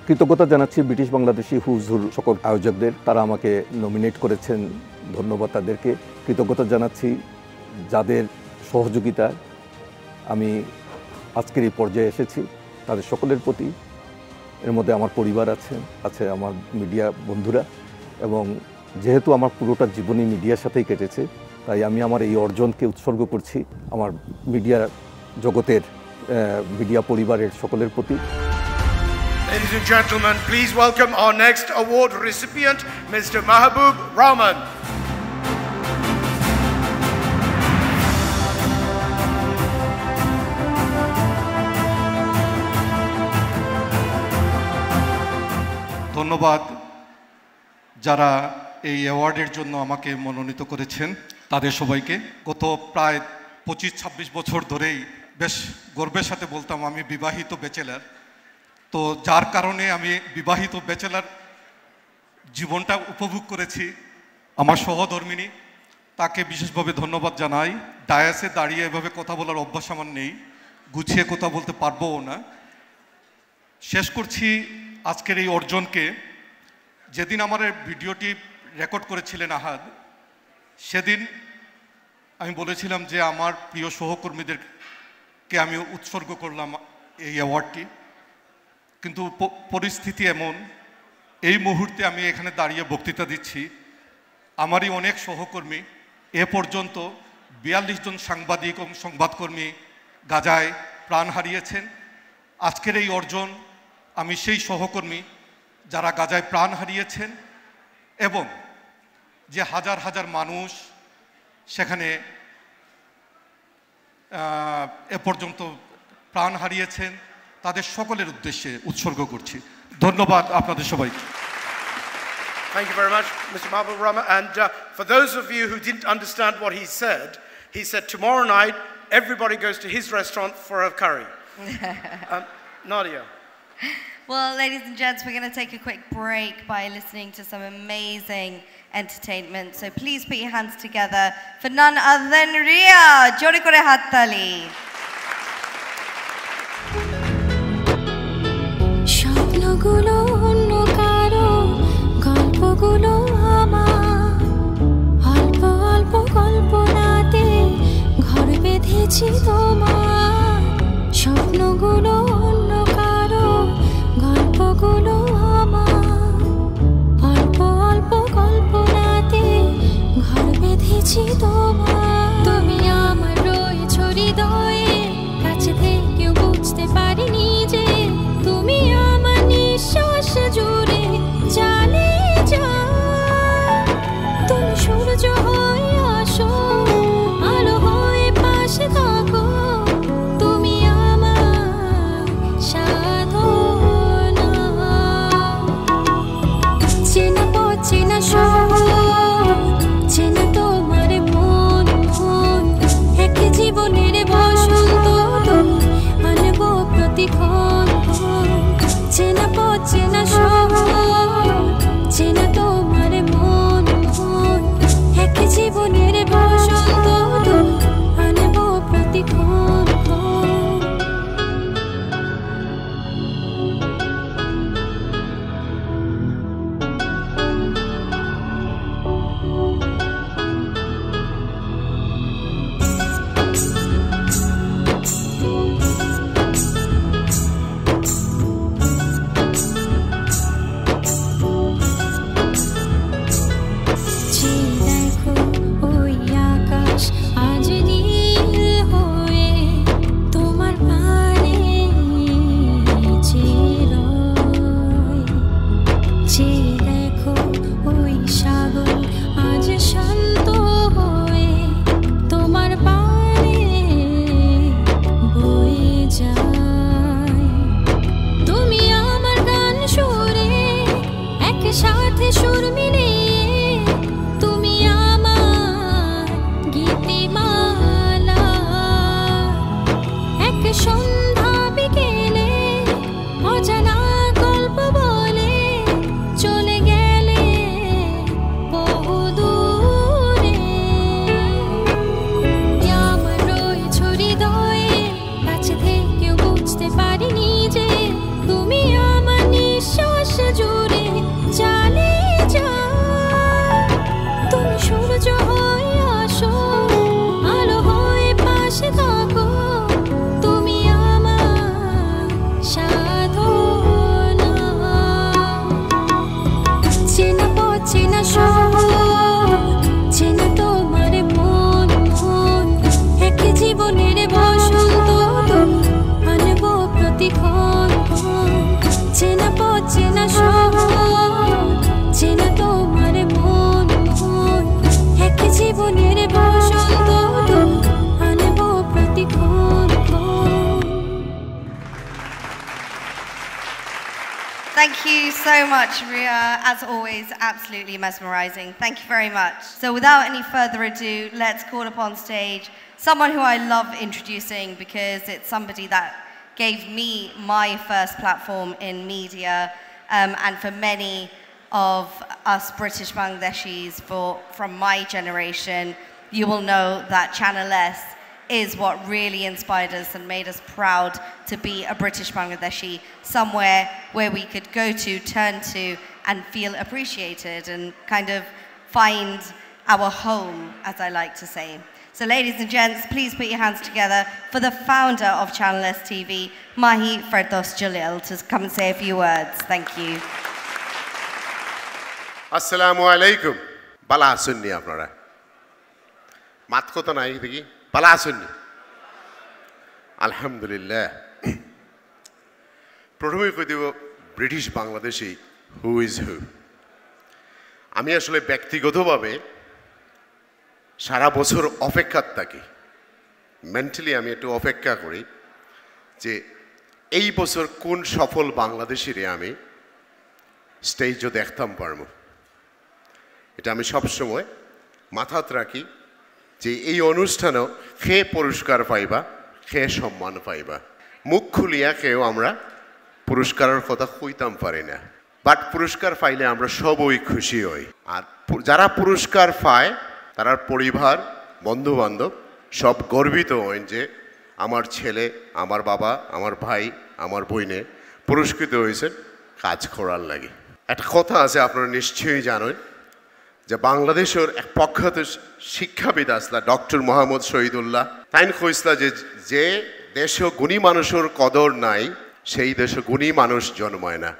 কৃতজ্ঞতা জানাচ্ছি British Bangladeshi হুজুর সকল আয়োজকদের তারা আমাকে nominate করেছেন ধন্যবাদ তাদেরকে কৃতজ্ঞতা জানাচ্ছি যাদের সহযোগিতা আমি আজকের এই পর্যায়ে এসেছি তাদের সকলের প্রতি এর মধ্যে আমার পরিবার আছে আমার মিডিয়া বন্ধুরা এবং যেহেতু আমার পুরোটা জীবনই মিডিয়ার সাথেই কেটেছে তাই আমি আমার এই অর্জনকে উৎসর্গ করছি আমার মিডিয়া জগতের মিডিয়া পরিবারের সকলের প্রতি Ladies and gentlemen, please welcome our next award recipient, Mr. Mahbub Rahman. ধন্যবাদ যারা এই অ্যাওয়ার্ডের জন্য আমাকে মনোনীত করেছেন তাদের সবাইকে গত প্রায় 25-26 বছর ধরেই বেশ গর্বের সাথে বলতাম আমি বিবাহিত ব্যাচেলার তো যার কারণে আমি বিবাহিত ব্যাচেলার জীবনটা উপভোগ করেছি আমার সহধর্মিনী তাকে বিশেষভাবে ধন্যবাদ জানাই ডায়াসে দাঁড়িয়ে এভাবে কথা বলার অভ্যাস আমার নেই গুছিয়ে কথা বলতে পারবোও না শেষ করছি আজকের এই অর্জনকে যেদিন আমার ভিডিওটি রেকর্ড করেছিলেন আহাদ সেদিন আমি বলেছিলাম যে আমার প্রিয় সহকর্মীদেরকে আমি উৎসর্গ করলাম এই অ্যাওয়ার্ডটি কিন্তু পরিস্থিতি এমন এই মুহূর্তে আমি এখানে দাঁড়িয়ে বক্তৃতা দিচ্ছি আমারই অনেক সহকর্মী এ পর্যন্ত 42 জন সাংবাদিক এবং সংবাদকর্মী গাজায় প্রাণ হারিয়েছেন আজকের এই অর্জন আমি সেই সহকর্মী যারা গাজায় প্রাণ হারিয়েছেন এবং যে হাজার হাজার মানুষ সেখানে এ পর্যন্ত প্রাণ হারিয়েছেন তাদের সকলের উদ্দেশ্যে উৎসর্গ করছি ধন্যবাদ আপনাদের সবাইকে Thank you very much, Mr. Mahbub Rahman. And for those of you who didn't understand what he said tomorrow night everybody goes to his restaurant for a curry. Nadia. Well, ladies and gents, we're going to take a quick break by listening to some amazing entertainment. So please put your hands together for none other than Ria. Jori kore hat tali. স্বপ্নগুলো অন্য কারো গল্পগুলো আমার অল্প অল্প কল্পনাতে বেঁধেছি তোমার স্বপ্নগুলো অন্য কারো গল্পগুলো আমার অল্প অল্প কল্পনাতে ঘর বেঁধেছি তোমার তুমি আমার রয়েছ হৃদয়ে কাছে থেকেও বুঝতে পারিনি যে তুমি আমার নিঃশ্বাস জুড়ে চালিয়ে যাও তুমি সূর্য হয়ে আসো আলো হয়ে পাশে থাকো তুমি আমার সাধনা চেনা পথ চেনা শহর চেনা তোমার মন মন এক জীবনের বসন্ত আনবো প্রতিক্ষণ চেনা পথ চেনা শহর চেনা তোমার মন মন এক জীবনের বসন্ত আনবো প্রতিক্ষণ সাথে সুর মিলিয়ে তুমি আমার গীতিমালা এক সন্ধ্যা বিকেলে অজানা গল্প বলে চলে গেলে বহু দূরে আমার রয়েছ হৃদয়ে কাছে থেকেও বুঝতে পারিনি যে তুমি আমার নিঃশ্বাস জুড়ে চালিয়ে যাও তুমি সূর্য হয়ে আসো আলো হয়ে পাশে থাকো তুমি আমার সাধনা চেনা পথ চেনা শহর চেনা তোমার মন মন এক জীবনের বসন্ত আনবো প্রতিক্ষণ চেনা পথ চেনা শহর চেনা তোমার মন মন এক জীবনের বসন্ত আনবো প্রতিক্ষণ Thank you so much, Ria. As always, absolutely mesmerizing. Thank you very much. So without any further ado, let's call upon stage someone who I love introducing because it's somebody that gave me my first platform in media, and for many of us British Bangladeshis from my generation, you will know that Channel S is what really inspired us and made us proud to be a British Bangladeshi, somewhere where we could go to, turn to, and feel appreciated and kind of find our home, as I like to say. So ladies and gents, please put your hands together for the founder of Channel S TV, Mahi Ferdos Jalil, to come and say a few words. Thank you. Assalamu alaikum. Bala sunni apnara. Mat kotha nai dekhi. Bala sunni. Alhamdulillah. Prothome koi dibo British Bangladeshi who is who. Ami ashole byaktigoto bhabe সারা বছর অপেক্ষার থাকি mentally আমি একটু অপেক্ষা করি যে এই বছর কোন সফল বাংলাদেশিরে আমি স্টেজে দেখতাম পারবো এটা আমি সব সময় মাথাত রাখি যে এই অনুষ্ঠানেও কে পুরস্কার পাইবা কে সম্মান পাইবা মুখ খুলিয়া কেউ আমরা পুরস্কারের কথা কইতাম পারি না বাট পুরস্কার পাইলে আমরা সবই খুশি হই আর যারা পুরস্কার পায় তার পরিবার বন্ধুবান্ধব সব গর্বিত হন যে আমার ছেলে আমার বাবা আমার ভাই আমার বইনে পুরস্কৃত হয়েছেন কাজ করার লাগে একটা কথা আছে আপনারা নিশ্চয়ই জানেন যে বাংলাদেশের এক প্রখ্যাত শিক্ষাবিদ আসলা ডক্টর মোহাম্মদ শহীদুল্লাহ তাইন কইসলা যে দেশে গুণী মানুষের কদর নাই সেই দেশে গুণী মানুষ জন্মায় না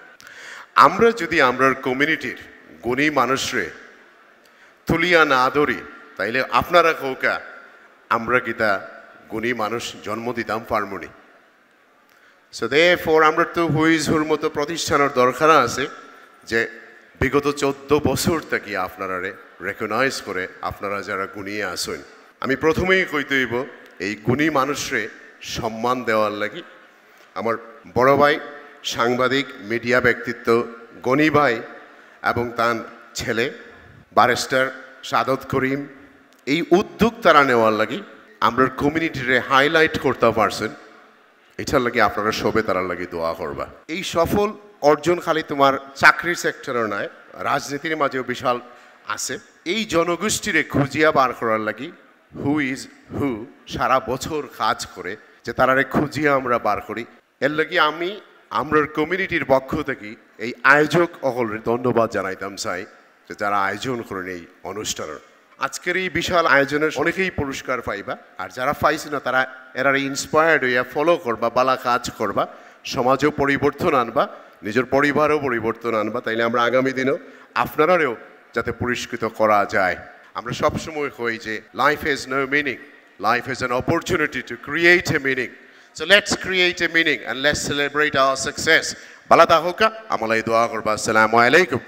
আমরা যদি আমরার কমিউনিটির গুণী মানুষরে তুলিয়া না ধরি তাইলে আপনারা কৌকা আমরা কিতা গুণী মানুষ জন্ম দিতাম পারমনি সো দেরফর আমরা তো হুইজহুর মতো প্রতিষ্ঠানের দরকার আছে যে বিগত 14 বছর থেকে আপনারা রেকগনাইজ করে আপনারা যারা গুণিয়ে আসেন আমি প্রথমেই কইতে হইব এই গুণী মানুষরে সম্মান দেওয়ার লাগি আমার বড় ভাই সাংবাদিক মিডিয়া ব্যক্তিত্ব গনি ভাই এবং তার ছেলে ব্যারিস্টার সাদত করিম এই উদ্যোগ তারা নেওয়ার লাগি আমরা কমিউনিটিরে হাইলাইট করতে পারছেন এটার লাগি আপনারা সবে তারার লাগি দোয়া করবা এই সফল অর্জন খালি তোমার চাকরির সেক্টরের নয় রাজনীতির মাঝেও বিশাল আছে এই জনগোষ্ঠীরে খুঁজিয়া বার করার লাগি হু ইজ হু সারা বছর কাজ করে যে তারারে খুঁজিয়া আমরা বার করি এর লাগি আমি আমরার কমিউনিটির পক্ষ থেকে এই আয়োজক অকলের ধন্যবাদ জানাইতাম চাই যে যারা আয়োজন করেন এই অনুষ্ঠানের আজকের এই বিশাল আয়োজনের অনেকেই পুরস্কার পাইবা আর যারা পাইছে না তারা এরা ইন্সপায়ার্ড হইয়া ফলো করবা বালা কাজ করবা সমাজেও পরিবর্তন আনবা নিজের পরিবারেও পরিবর্তন আনবা তাইলে আমরা আগামী দিনেও আপনারাও যাতে পুরস্কৃত করা যায় আমরা সবসময় কই যে life has no meaning life has an opportunity to create a meaning so let's create a meaning and let's celebrate our success বালা তাহকা আমলাই দোয়া করবা আসসালামু আলাইকুম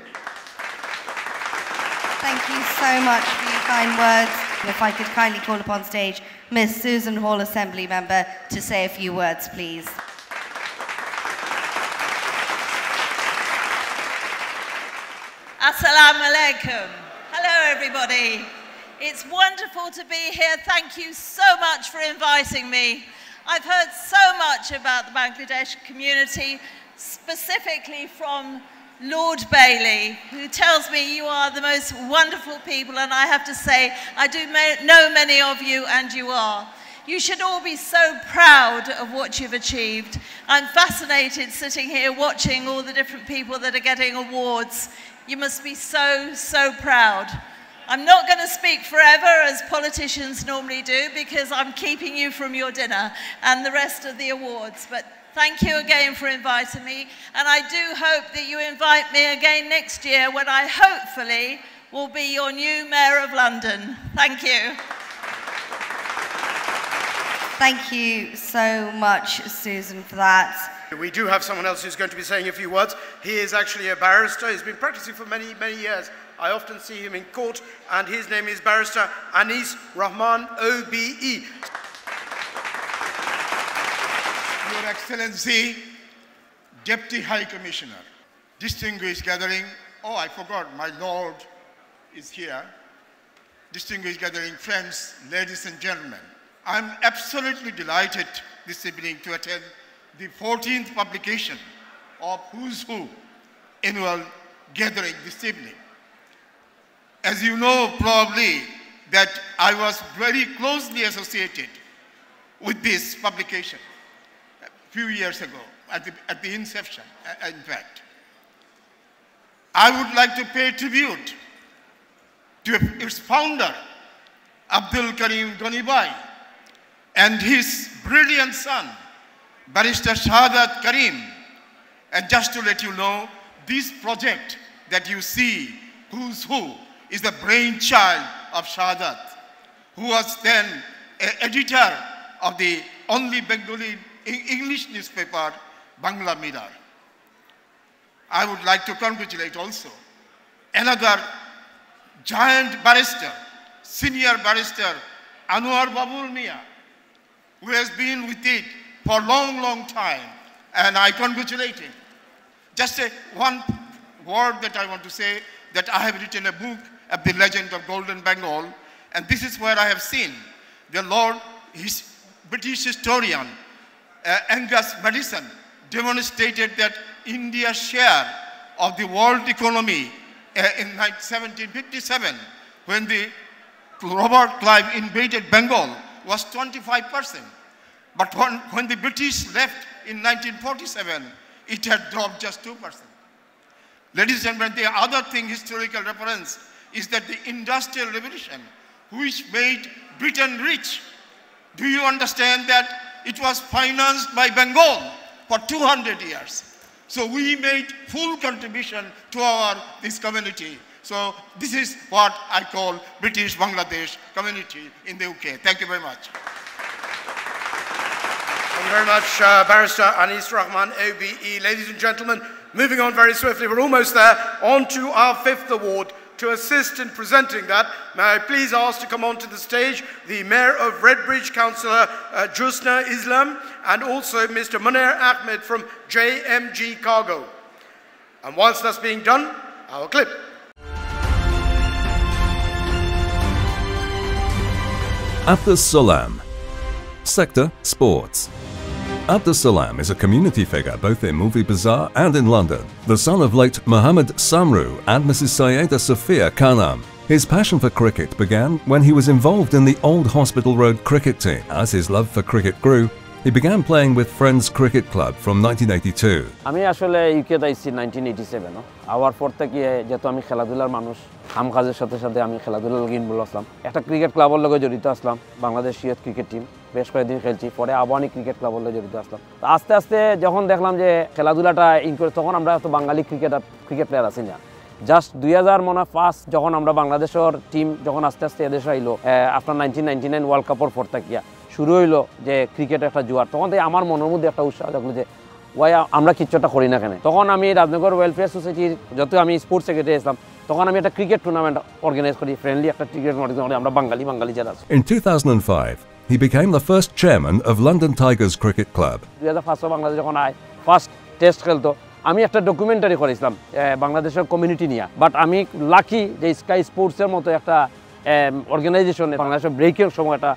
Thank you so much for your kind words. If I could kindly call upon stage Miss Susan Hall, Assembly Member, to say a few words, please. Assalamu alaikum. Hello, everybody. It's wonderful to be here. Thank you so much for inviting me. I've heard so much about the Bangladesh community, specifically from Lord Bailey, who tells me you are the most wonderful people, and I have to say, I do know many of you, and you are. You should all be so proud of what you've achieved. I'm fascinated sitting here watching all the different people that are getting awards. You must be so, so proud. I'm not going to speak forever, as politicians normally do, because I'm keeping you from your dinner and the rest of the awards. But thank you again for inviting me, and I do hope that you invite me again next year when I hopefully will be your new Mayor of London. Thank you. Thank you so much, Susan, for that. We do have someone else who's going to be saying a few words. He is actually a barrister. He's been practicing for many, many years. I often see him in court, and his name is Barrister Anis Rahman, OBE. Your Excellency, Deputy High Commissioner, distinguished gathering, oh, I forgot, my Lord is here, distinguished gathering, friends, ladies and gentlemen. I'm absolutely delighted this evening to attend the 14th publication of Who's Who annual gathering this evening. As you know probably that I was very closely associated with this publication a few years ago, at the inception, in fact. I would like to pay tribute to its founder, Abdul Karim Ghanibai, and his brilliant son, Barrister Shahadat Karim. And just to let you know, this project that you see, Who's Who, is the brainchild of Shahadat, who was then editor of the only Bengali English newspaper, Bangla Mirror. I would like to congratulate also another giant barrister, senior barrister, Anwar Babul Mia, who has been with it for a long, long time, and I congratulate him. Just one word that I want to say, that I have written a book of the legend of Golden Bengal, and this is where I have seen the Lord, his British historian, Angus Madison, demonstrated that India's share of the world economy in 1757, when the Robert Clive invaded Bengal, was 25%. But when the British left in 1947, it had dropped just 2%. Ladies and gentlemen, the other thing, historical reference, is that the Industrial Revolution, which made Britain rich, do you understand that it was financed by Bengal for 200 years? So we made full contribution to this community. So this is what I call British Bangladesh community in the UK. Thank you very much. Thank you very much, Barrister Anis Rahman, OBE. Ladies and gentlemen, moving on very swiftly, we're almost there, on to our 5th award. To assist in presenting that, may I please ask to come onto the stage the Mayor of Redbridge, Councillor Jusna Islam, and also Mr. Munir Ahmed from JMG Cargo. And whilst that's being done, our clip. Abdus Salam. Sector Sports. Abdus Salam is a community figure both in Movie Bazaar and in London, the son of late Mohammed Samru and Mrs. Sayeda Sophia Khanam. His passion for cricket began when he was involved in the Old Hospital Road cricket team. As his love for cricket grew, he began playing with Friends Cricket Club from 1982. আমি আসলে UK আইছি 1987 hour পর থেকে যেহেতু আমি খেলাধুলার মানুষ কাম কাজের সাথে সাথে আমি খেলাধুলার লগে ইনভলভ আসলাম একটা ক্রিকেট ক্লাবের লগে জড়িত আসলাম বাংলাদেশ ইয়ুথ ক্রিকেট টিম বেশ কয়েকদিন খেলছি পরে আবাহনী ক্রিকেট ক্লাবের লগে জড়িত আসলাম তো আস্তে আস্তে যখন দেখলাম যে খেলাধুলাটা ইনক্রিজ তখন আমরা তো বাঙালি ক্রিকেট প্লেয়ার আছি না জাস্ট 2000 মনে ফার্স্ট যখন আমরা বাংলাদেশের টিম যখন আস্তে আস্তে এদেশে আইলো আফটার 1999 ওয়ার্ল্ড কাপের পর থেকে শুরু হইলো যে ক্রিকেটের একটা জোয়ার তখন থেকে আমার মনের মধ্যে একটা উৎসাহ জাগলো যে ওয়াই আমরা কিচ্ছুটা করি না কেন তখন আমি রাজনগর ওয়েলফেয়ার সোসাইটির যত আমি স্পোর্টস সেক্রেটারি ছিলাম তখন আমি একটা ক্রিকেট টুর্নামেন্ট অর্গানাইজ করি ফ্রেন্ডলি একটা ক্রিকেট টুর্নামেন্ট আমরা বাঙালি যারা আছে In 2005, he became the first chairman of London Tigers Cricket Club. 2005 Bangladesh যখন আয় ফার্স্ট টেস্ট খেলতো আমি একটা ডকুমেন্টারি করেছিলাম বাংলাদেশের কমিউনিটি নিয়ে বাট আমি লাকি যে স্কাই স্পোর্টসের মতো একটা অর্গানাইজেশন বাংলাদেশের ব্রেকের সময়টা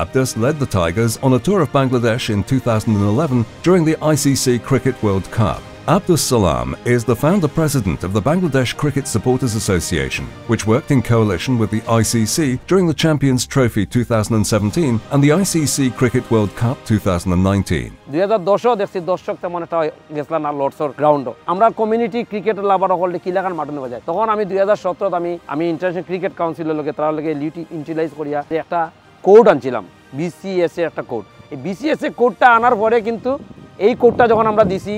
Abdus led the Tigers on a tour of Bangladesh in 2011 during the ICC Cricket World Cup. Abdus Salam is the founder-president of the Bangladesh Cricket Supporters Association, which worked in coalition with the ICC during the Champions Trophy 2017 and the ICC Cricket World Cup 2019. 2010 দেখছি দর্শক তেমন একটা গেছিলাম না লর্ডসর ground আমরা community cricket লাভার হলে কিলাখান মাঠে নেওয়া যায় তখন আমি 2017 আমি ইন্টারন্যাশনাল ক্রিকেট কাউন্সিলের লগে তার লগে ইউটিলাইজ করিয়া একটা কোড আনছিলাম বিসিএস এর একটা কোড এই বিসিএস এর কোডটা আনার পরে কিন্তু এই কোডটা যখন আমরা দিছি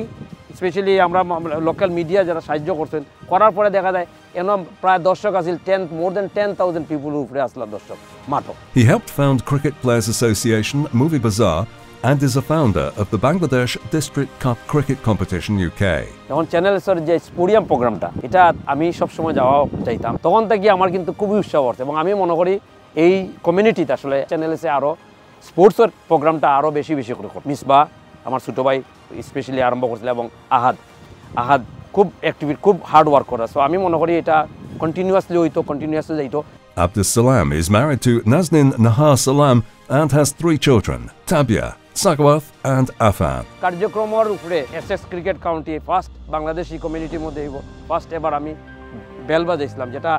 স্পেশালি আমরা লোকাল মিডিয়া যারা সাহায্য করছেন করার পরে দেখা যায় এন প্রায় দর্শক আছিল more than 10,000 পিপল উপরে আসলা দর্শক মাঠে He helped found Cricket Players Association Movie Bazaar and is a founder of the Bangladesh District Cup Cricket Competition UK. যখন চ্যানেলসের যে স্পোডিয়াম প্রোগ্রামটা এটা আমি সব সময় যাওয়া চাইতাম তখন থেকে আমার কিন্তু খুবই উৎসাহ হচ্ছে এবং আমি মনে করি এই কমিউনিটিতে আসলে চ্যানেলসে আরো স্পোর্টসের প্রোগ্রামটা আরো বেশি করে মিসবা আমার ছোট ভাই স্পেশালি আরম্ভ করছিল এবং আহাদ খুব অ্যাক্টিভিটি খুব হার্ড ওয়ার্ক করে সো আমি মনে করি এটা কন্টিনিউয়াসলি যাইতো Abdus Salam is married to Nazneen Nahar Salam and has 3 children, Tabia, Sagwath and Afan. কার্যক্রমের উপরে SS cricket county first Bangladeshi কমিউনিটির মধ্যে ফার্স্ট এবার আমি বেল বাজাইছিলাম যেটা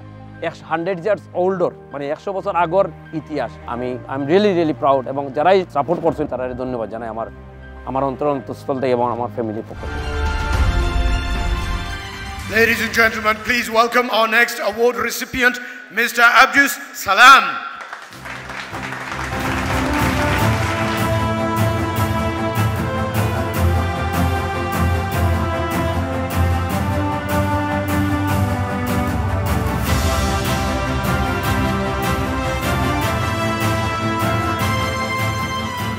100 ইয়ার্স ওল্ডর মানে 100 বছর আগর ইতিহাস আই এম রিয়েলি প্রাউড এবং যারাই সাপোর্ট করছেন তারা ধন্যবাদ জানাই আমার অন্তরস্থল থেকে এবং আমার ফ্যামিলির পক্ষ থেকে Ladies and gentlemen, please welcome our next award recipient, Mr. Abdus Salam.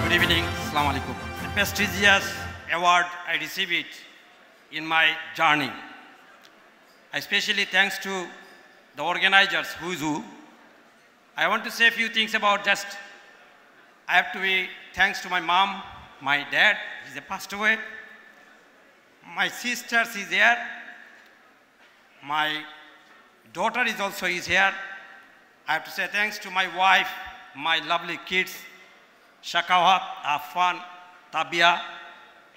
Good evening, Assalamu alaikum. The prestigious award I received it in my journey. Especially thanks to the organizers, who is who. I want to say a few things about I have to be thanks to my mom, my dad, he's passed away. My sisters is here. My daughter is also here. I have to say thanks to my wife, my lovely kids, Shakawat, Afan, Tabia,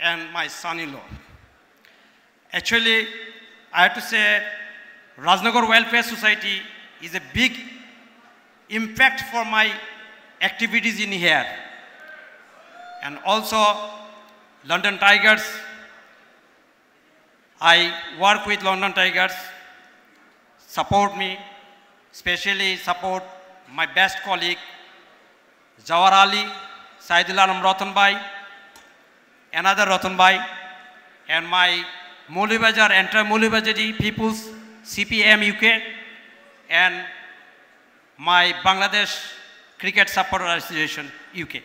and my son-in-law. Actually, I have to say, Rajnagar Welfare Society is a big impact for my activities in here. And also, London Tigers. I work with London Tigers support me, especially support my best colleague, Jawar Ali, Saidul Alam Ratan Bhai, another Ratan Bhai, and my Maulibajar, entire Maulibajari People's CPM UK, and my Bangladesh Cricket Supporter Association UK.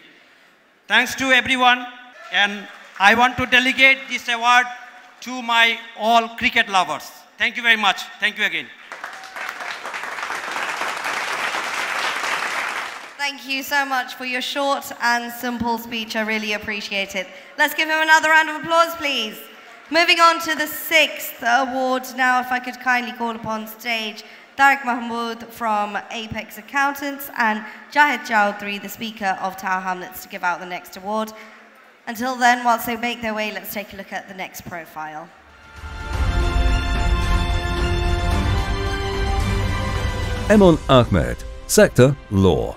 Thanks to everyone, and I want to delegate this award to my all cricket lovers. Thank you very much. Thank you again. Thank you so much for your short and simple speech. I really appreciate it. Let's give him another round of applause, please. Moving on to the 6th award now, if I could kindly call upon stage Tariq Mahmood from Apex Accountants and Jahid Chowdhury, the Speaker of Tower Hamlets, to give out the next award. Until then, whilst they make their way, let's take a look at the next profile. Emon Ahmed, Sector Law.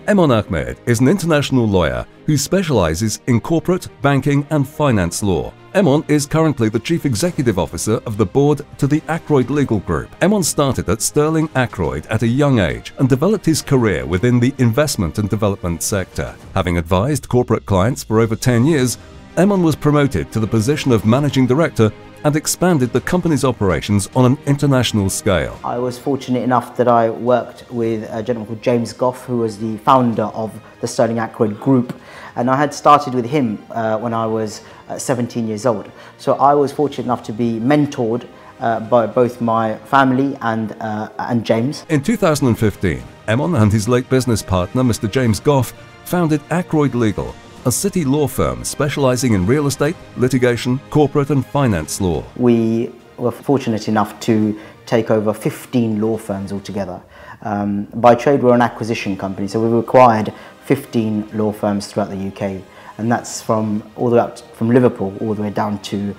Emon Ahmed is an international lawyer who specializes in corporate, banking and finance law. Emon is currently the Chief Executive Officer of the board to the Ackroyd Legal Group. Emon started at Sterling Ackroyd at a young age and developed his career within the investment and development sector. Having advised corporate clients for over 10 years, Emon was promoted to the position of Managing Director and expanded the company's operations on an international scale. I was fortunate enough that I worked with a gentleman called James Goff, who was the founder of the Sterling Ackroyd Group, and I had started with him when I was 17 years old. So I was fortunate enough to be mentored by both my family and James. In 2015, Emon and his late business partner, Mr. James Goff, founded Ackroyd Legal, a city law firm specializing in real estate, litigation, corporate and finance law. We were fortunate enough to take over 15 law firms altogether. By trade, we're an acquisition company, so we've acquired 15 law firms throughout the UK, and that's from all the way up from Liverpool all the way down to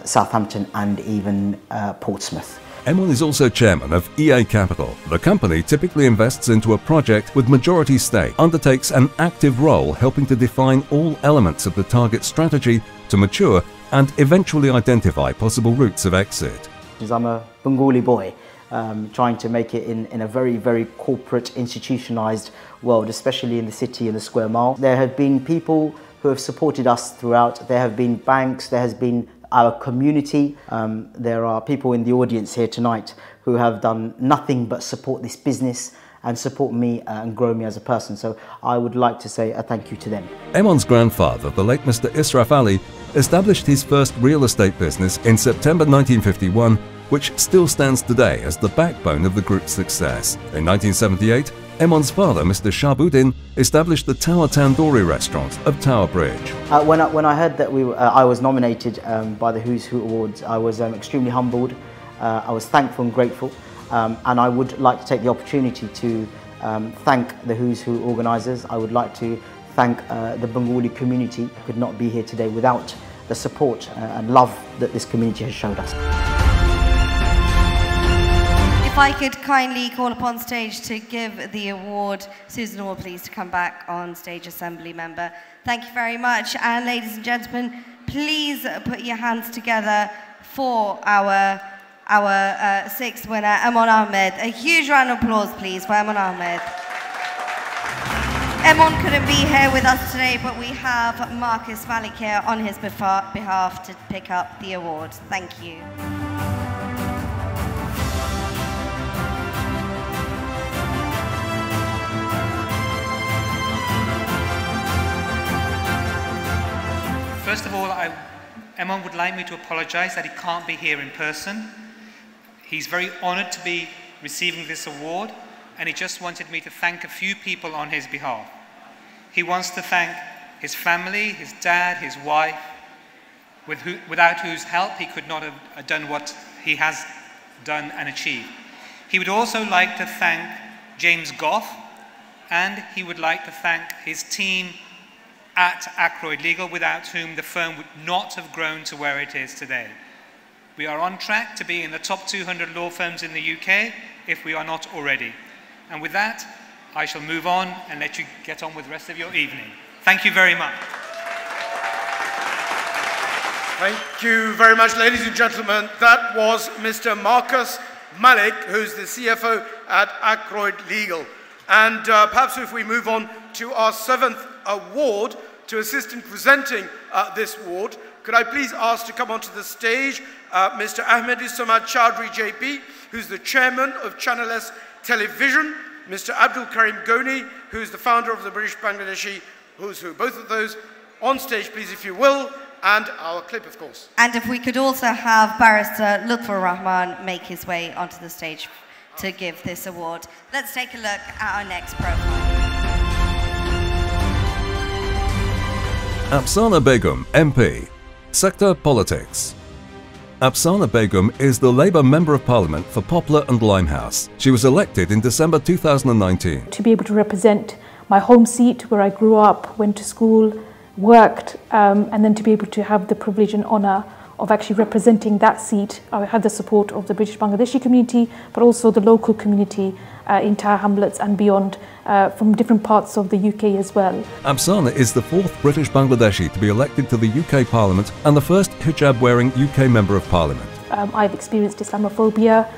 Southampton and even Portsmouth. Emon is also chairman of EA Capital. The company typically invests into a project with majority stake, undertakes an active role helping to define all elements of the target strategy to mature and eventually identify possible routes of exit. I'm a Bengali boy trying to make it in a very, very corporate, institutionalized world, especially in the city and the square mile. There have been people who have supported us throughout. There have been banks, there has been our community. There are people in the audience here tonight who have done nothing but support this business and support me and grow me as a person. So I would like to say a thank you to them. Emon's grandfather, the late Mr. Israf Ali, established his first real estate business in September 1951, which still stands today as the backbone of the group's success. In 1978, Emon's father, Mr. Shabuddin, established the Tower Tandoori restaurant of Tower Bridge. When I heard that I was nominated by the Who's Who Awards, I was extremely humbled. I was thankful and grateful, and I would like to take the opportunity to thank the Who's Who organisers. I would like to thank the Bengali community. I could not be here today without the support and love that this community has showed us. If I could kindly call upon stage to give the award, Susan Orr, please, to come back on stage, Assembly Member. Thank you very much. And ladies and gentlemen, please put your hands together for our sixth winner, Emon Ahmed. A huge round of applause, please, for Emon Ahmed. Emon couldn't be here with us today, but we have Marcus Malik here on his behalf to pick up the award. Thank you. First of all, Emon would like me to apologise that he can't be here in person. He's very honoured to be receiving this award, and he just wanted me to thank a few people on his behalf. He wants to thank his family, his dad, his wife, without whose help he could not have done what he has done and achieved. He would also like to thank James Goff, and he would like to thank his team at Ackroyd Legal, without whom the firm would not have grown to where it is today. We are on track to be in the top 200 law firms in the UK, if we are not already. And with that, I shall move on and let you get on with the rest of your evening. Thank you very much. Thank you very much, ladies and gentlemen. That was Mr. Marcus Malik, who's the CFO at Ackroyd Legal. And perhaps if we move on to our 7th award, to assist in presenting this award, could I please ask to come onto the stage Mr. Ahmed Samad Chaudhry JP, who's the chairman of Channel S Television, Mr. Abdul Karim Goni, who's the founder of the British Bangladeshi Who's Who. Both of those on stage, please, if you will, and our clip, of course. And if we could also have Barrister Lutfur Rahman make his way onto the stage to give this award. Let's take a look at our next profile. Afsana Begum, MP. Sector Politics. Afsana Begum is the Labour Member of Parliament for Poplar and Limehouse. She was elected in December 2019. To be able to represent my home seat where I grew up, went to school, worked, and then to be able to have the privilege and honour of actually representing that seat. I had the support of the British Bangladeshi community, but also the local community in Tower Hamlets and beyond, from different parts of the UK as well. Afsana is the 4th British Bangladeshi to be elected to the UK Parliament and the first hijab-wearing UK Member of Parliament. I've experienced Islamophobia,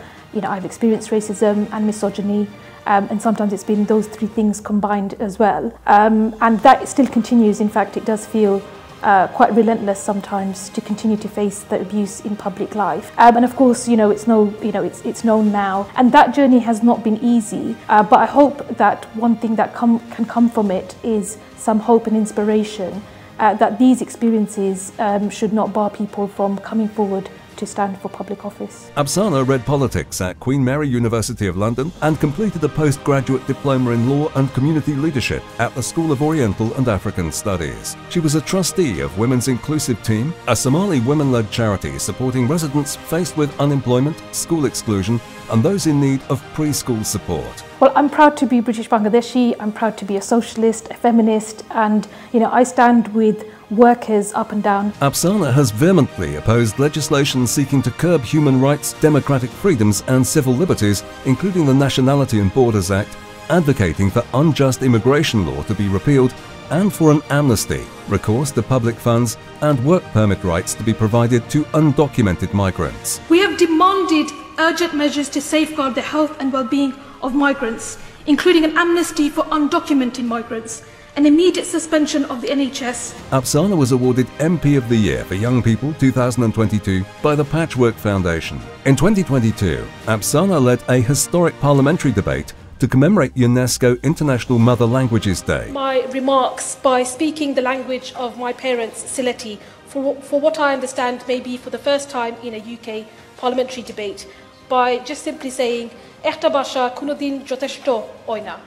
I've experienced racism and misogyny, and sometimes it's been those 3 things combined as well. And that still continues. In fact, it does feel quite relentless sometimes to continue to face the abuse in public life. And of course, it's known now, and that journey has not been easy. But I hope that one thing that can come from it is some hope and inspiration, that these experiences should not bar people from coming forward to stand for public office. Afsana read politics at Queen Mary University of London and completed a postgraduate diploma in law and community leadership at the School of Oriental and African Studies. She was a trustee of Women's Inclusive Team, a Somali women-led charity supporting residents faced with unemployment, school exclusion, and those in need of preschool support. Well, I'm proud to be British Bangladeshi, I'm proud to be a socialist, a feminist, and I stand with workers up and down. Afsana has vehemently opposed legislation seeking to curb human rights, democratic freedoms and civil liberties, including the Nationality and Borders Act, advocating for unjust immigration law to be repealed and for an amnesty, recourse to public funds and work permit rights to be provided to undocumented migrants. We have demanded urgent measures to safeguard the health and well-being of migrants, including an amnesty for undocumented migrants, an immediate suspension of the NHS. Afsana was awarded MP of the Year for Young People 2022 by the Patchwork Foundation. In 2022, Afsana led a historic parliamentary debate to commemorate UNESCO International Mother Languages Day. My remarks by speaking the language of my parents, Sylheti, for what I understand may be for the first time in a UK parliamentary debate, by just simply saying, "Ekta basha kunodin joteshto oina."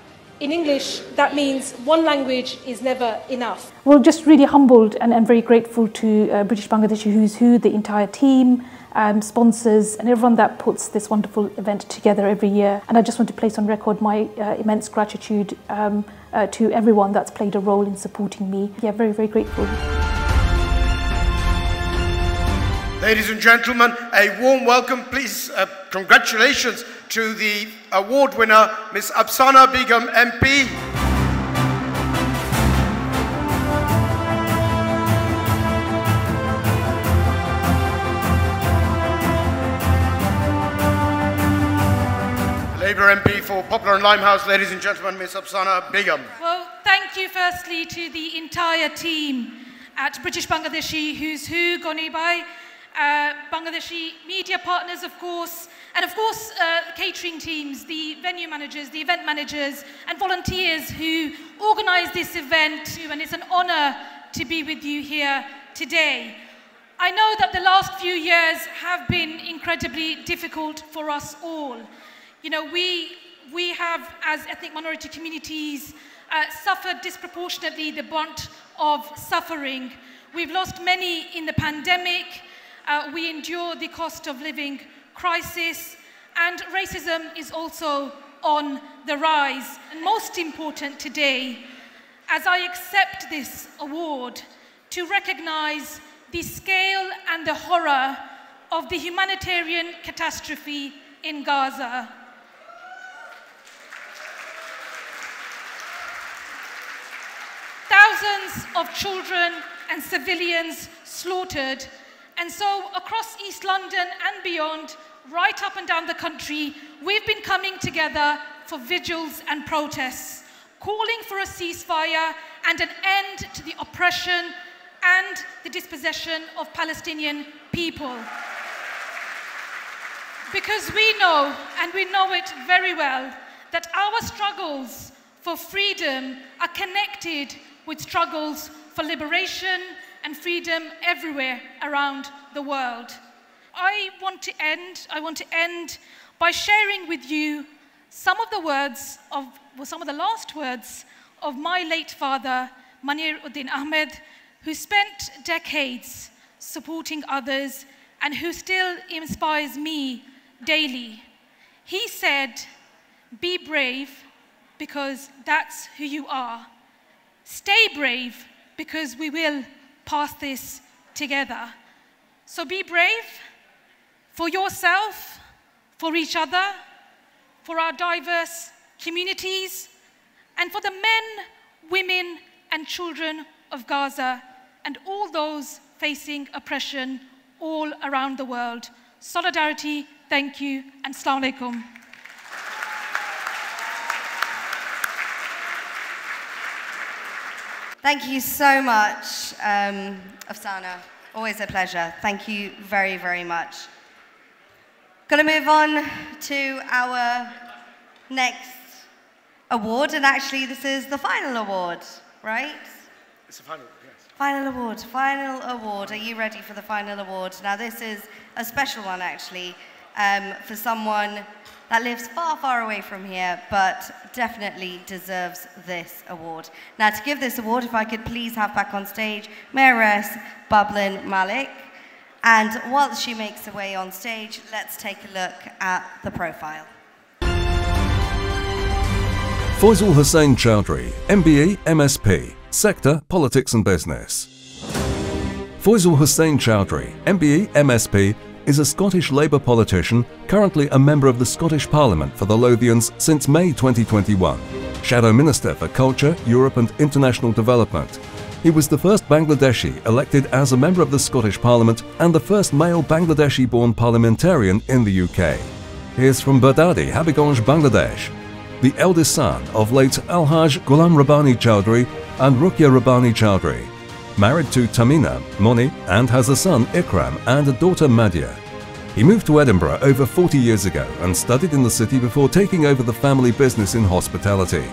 In English, that means one language is never enough. We're just really humbled and very grateful to British Bangladeshi Who's Who, the entire team, sponsors, and everyone that puts this wonderful event together every year. And I just want to place on record my immense gratitude to everyone that's played a role in supporting me. Yeah, very, very grateful. Ladies and gentlemen, a warm welcome, please, congratulations to the award winner, Ms. Afsana Begum, MP. Labour MP for Poplar and Limehouse, ladies and gentlemen, Ms. Afsana Begum. Well, thank you firstly to the entire team at British Bangladeshi Who's Who, Goni Bhai, Bangladeshi media partners, of course, and of course catering teams, the venue managers, the event managers and volunteers who organised this event, and it's an honour to be with you here today. I know that the last few years have been incredibly difficult for us all. We have, as ethnic minority communities, suffered disproportionately the brunt of suffering. We've lost many in the pandemic. We endure the cost of living crisis, and racism is also on the rise. And most important today, as I accept this award, to recognise the scale and the horror of the humanitarian catastrophe in Gaza. Thousands of children and civilians slaughtered, And so across East London and beyond, right up and down the country, we've been coming together for vigils and protests, calling for a ceasefire and an end to the oppression and the dispossession of Palestinian people. Because we know, and we know it very well, that our struggles for freedom are connected with struggles for liberation and freedom everywhere around the world. I want to end by sharing with you some of the last words of my late father, Manir Uddin Ahmed, who spent decades supporting others and who still inspires me daily. He said, "Be brave because that's who you are. Stay brave because we will pass this together." So be brave for yourself, for each other, for our diverse communities, and for the men, women, and children of Gaza and all those facing oppression all around the world. Solidarity, thank you, and Assalamu alaikum. Thank you so much, Afsana. Always a pleasure. Thank you very, very much. Going to move on to our next award, and actually this is the final award, right? It's the final, yes. Final award. Are you ready for the final award? Now this is a special one actually, for someone that lives far, far away from here, but definitely deserves this award. Now to give this award, if I could please have back on stage Mayoress Bublin Malik. And while she makes her way on stage, let's take a look at the profile. Faisal Hussain Chowdhury, MBE, MSP, Sector, Politics and Business. Faisal Hussain Chowdhury, MBE, MSP, is a Scottish Labour politician, currently a member of the Scottish Parliament for the Lothians since May 2021, Shadow Minister for Culture, Europe and International Development. He was the first Bangladeshi elected as a member of the Scottish Parliament and the first male Bangladeshi-born parliamentarian in the UK. He is from Burdadi, Habiganj, Bangladesh, the eldest son of late Alhaj Ghulam Rabbani Chowdhury and Ruqya Rabbani Chowdhury, married to Tamina Moni, and has a son Ikram and a daughter Madhya. He moved to Edinburgh over 40 years ago and studied in the city before taking over the family business in hospitality.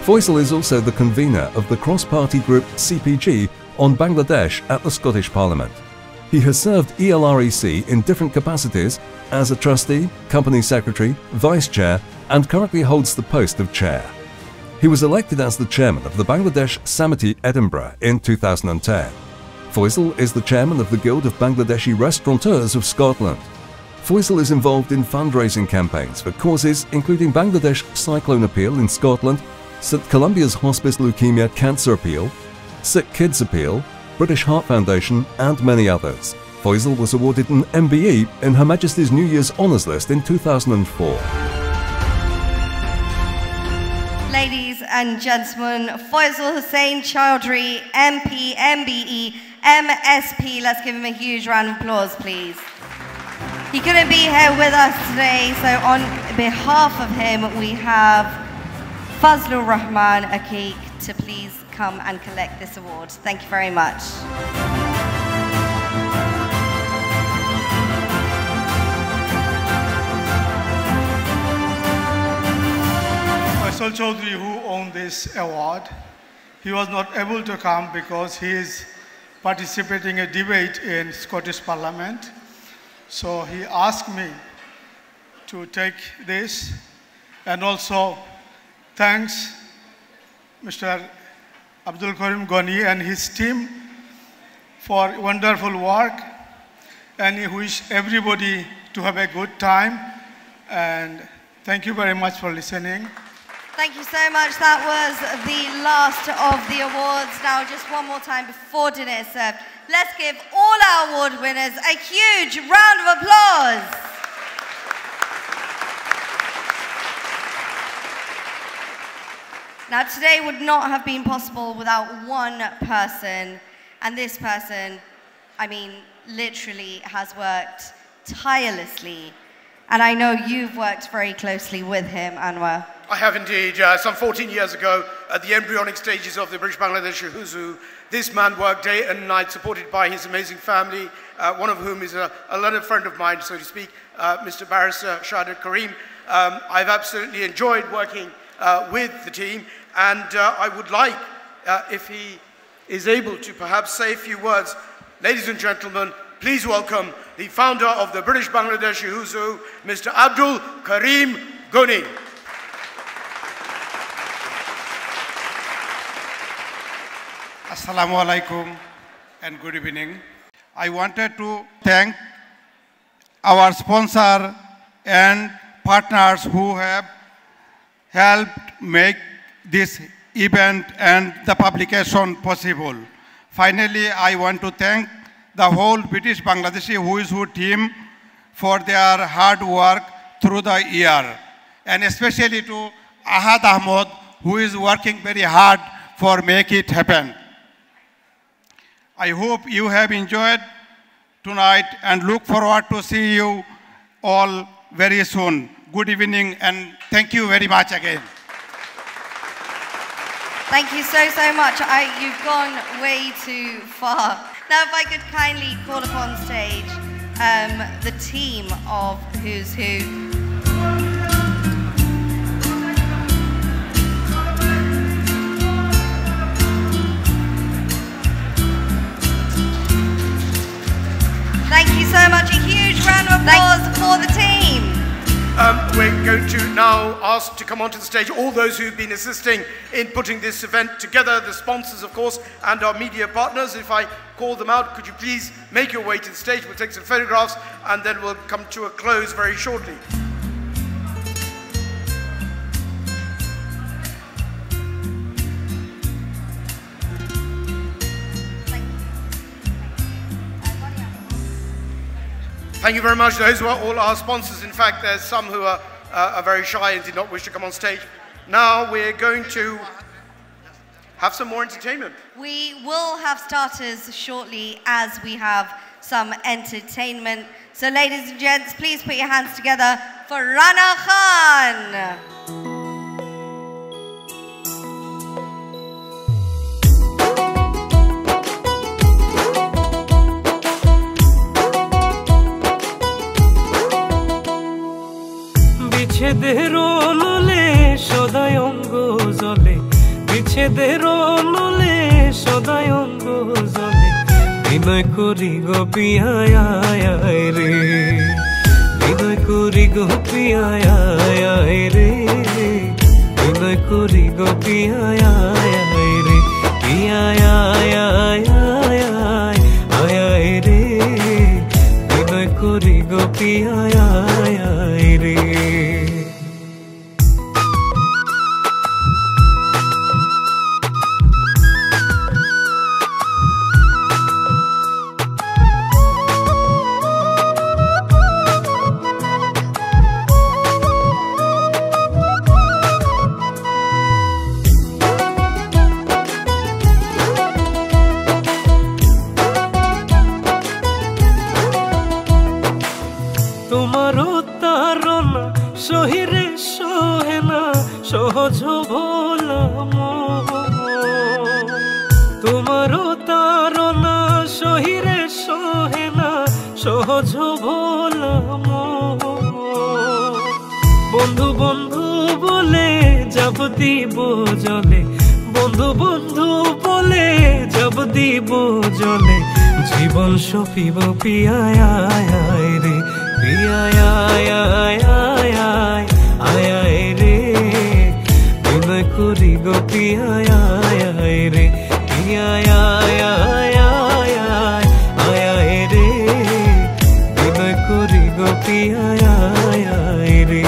Faisal is also the convener of the cross-party group CPG on Bangladesh at the Scottish Parliament. He has served ELREC in different capacities as a trustee, company secretary, vice chair, and currently holds the post of chair. He was elected as the chairman of the Bangladesh Samiti Edinburgh in 2010. Faisal is the chairman of the Guild of Bangladeshi Restaurateurs of Scotland. Faisal is involved in fundraising campaigns for causes including Bangladesh Cyclone Appeal in Scotland, St Columbia's Hospice Leukemia Cancer Appeal, Sick Kids Appeal, British Heart Foundation, and many others. Faisal was awarded an MBE in Her Majesty's New Year's Honours List in 2004. Ladies and gentlemen, Faisal Hussain Chowdhury, MP, MBE, MSP. Let's give him a huge round of applause, please. He couldn't be here with us today, so on behalf of him, we have Fazlur Rahman Akik to please come and collect this award. Thank you very much. Faisal Chowdhury, who owned this award, he was not able to come because he is participating in a debate in Scottish Parliament. So he asked me to take this, and also thanks Mr. Abdul Karim Ghani and his team for wonderful work, and he wish everybody to have a good time, and thank you very much for listening. Thank you so much. That was the last of the awards. Now, just one more time before dinner is served, let's give all our award winners a huge round of applause. Now, today would not have been possible without one person, and this person, I mean, literally has worked tirelessly, and I know you've worked very closely with him, Anwar. I have indeed. Some 14 years ago, at the embryonic stages of the British Bangladeshi Who's Who, this man worked day and night, supported by his amazing family, one of whom is a learned friend of mine, so to speak, Mr. Barrister Shahadat Karim. I've absolutely enjoyed working with the team, and I would like, if he is able to perhaps say a few words. Ladies and gentlemen, please welcome the founder of the British Bangladeshi Who's Who, Mr. Abdul Karim Goni. Assalamu alaikum and good evening. I wanted to thank our sponsor and partners who have helped make this event and the publication possible. Finally, I want to thank the whole British Bangladeshi Who's Who team for their hard work through the year, and especially to Ahad Ahmed, who is working very hard for make it happen. I hope you have enjoyed tonight and look forward to see you all very soon. Good evening and thank you very much again. Thank you so much. You've gone way too far. Now if I could kindly call upon stage the team of Who's Who. Thank you so much. A huge round of applause for the team. We're going to now ask to come onto the stage all those who've been assisting in putting this event together, the sponsors, of course, and our media partners. If I call them out, could you please make your way to the stage? We'll take some photographs and then we'll come to a close very shortly. Thank you very much. Those were all our sponsors. In fact, there's some who are very shy and did not wish to come on stage. Now we're going to have some more entertainment. We will have starters shortly as we have some entertainment. So ladies and gents, please put your hands together for Rana Khan. বিচ্ছেদের অনুলে সদাই অঙ্গ জলে বিচ্ছেদের অনুলে সদাই অঙ্গ জলে বিনয় করি গো পিয়ায় রে বিনয় করি গো পিয়ায় রে বিনয় করি গো পিয়ায় রে পিয়ায় রে বিনয় করি গো পিয়ায় রে সহজ ভোলা তোমারও তারনা সহিরে সহেনা সহজ ভোলা বন্ধু বন্ধু বলে যাব দিব জলে বন্ধু বন্ধু বলে যাব দিব জলে জীবন সপিব পিয়ায় রে পিয়ায় রে বিনয় করি গো পিয়ায় রে পিয়ায় রে বিনয় করি গো পিয়ায় রে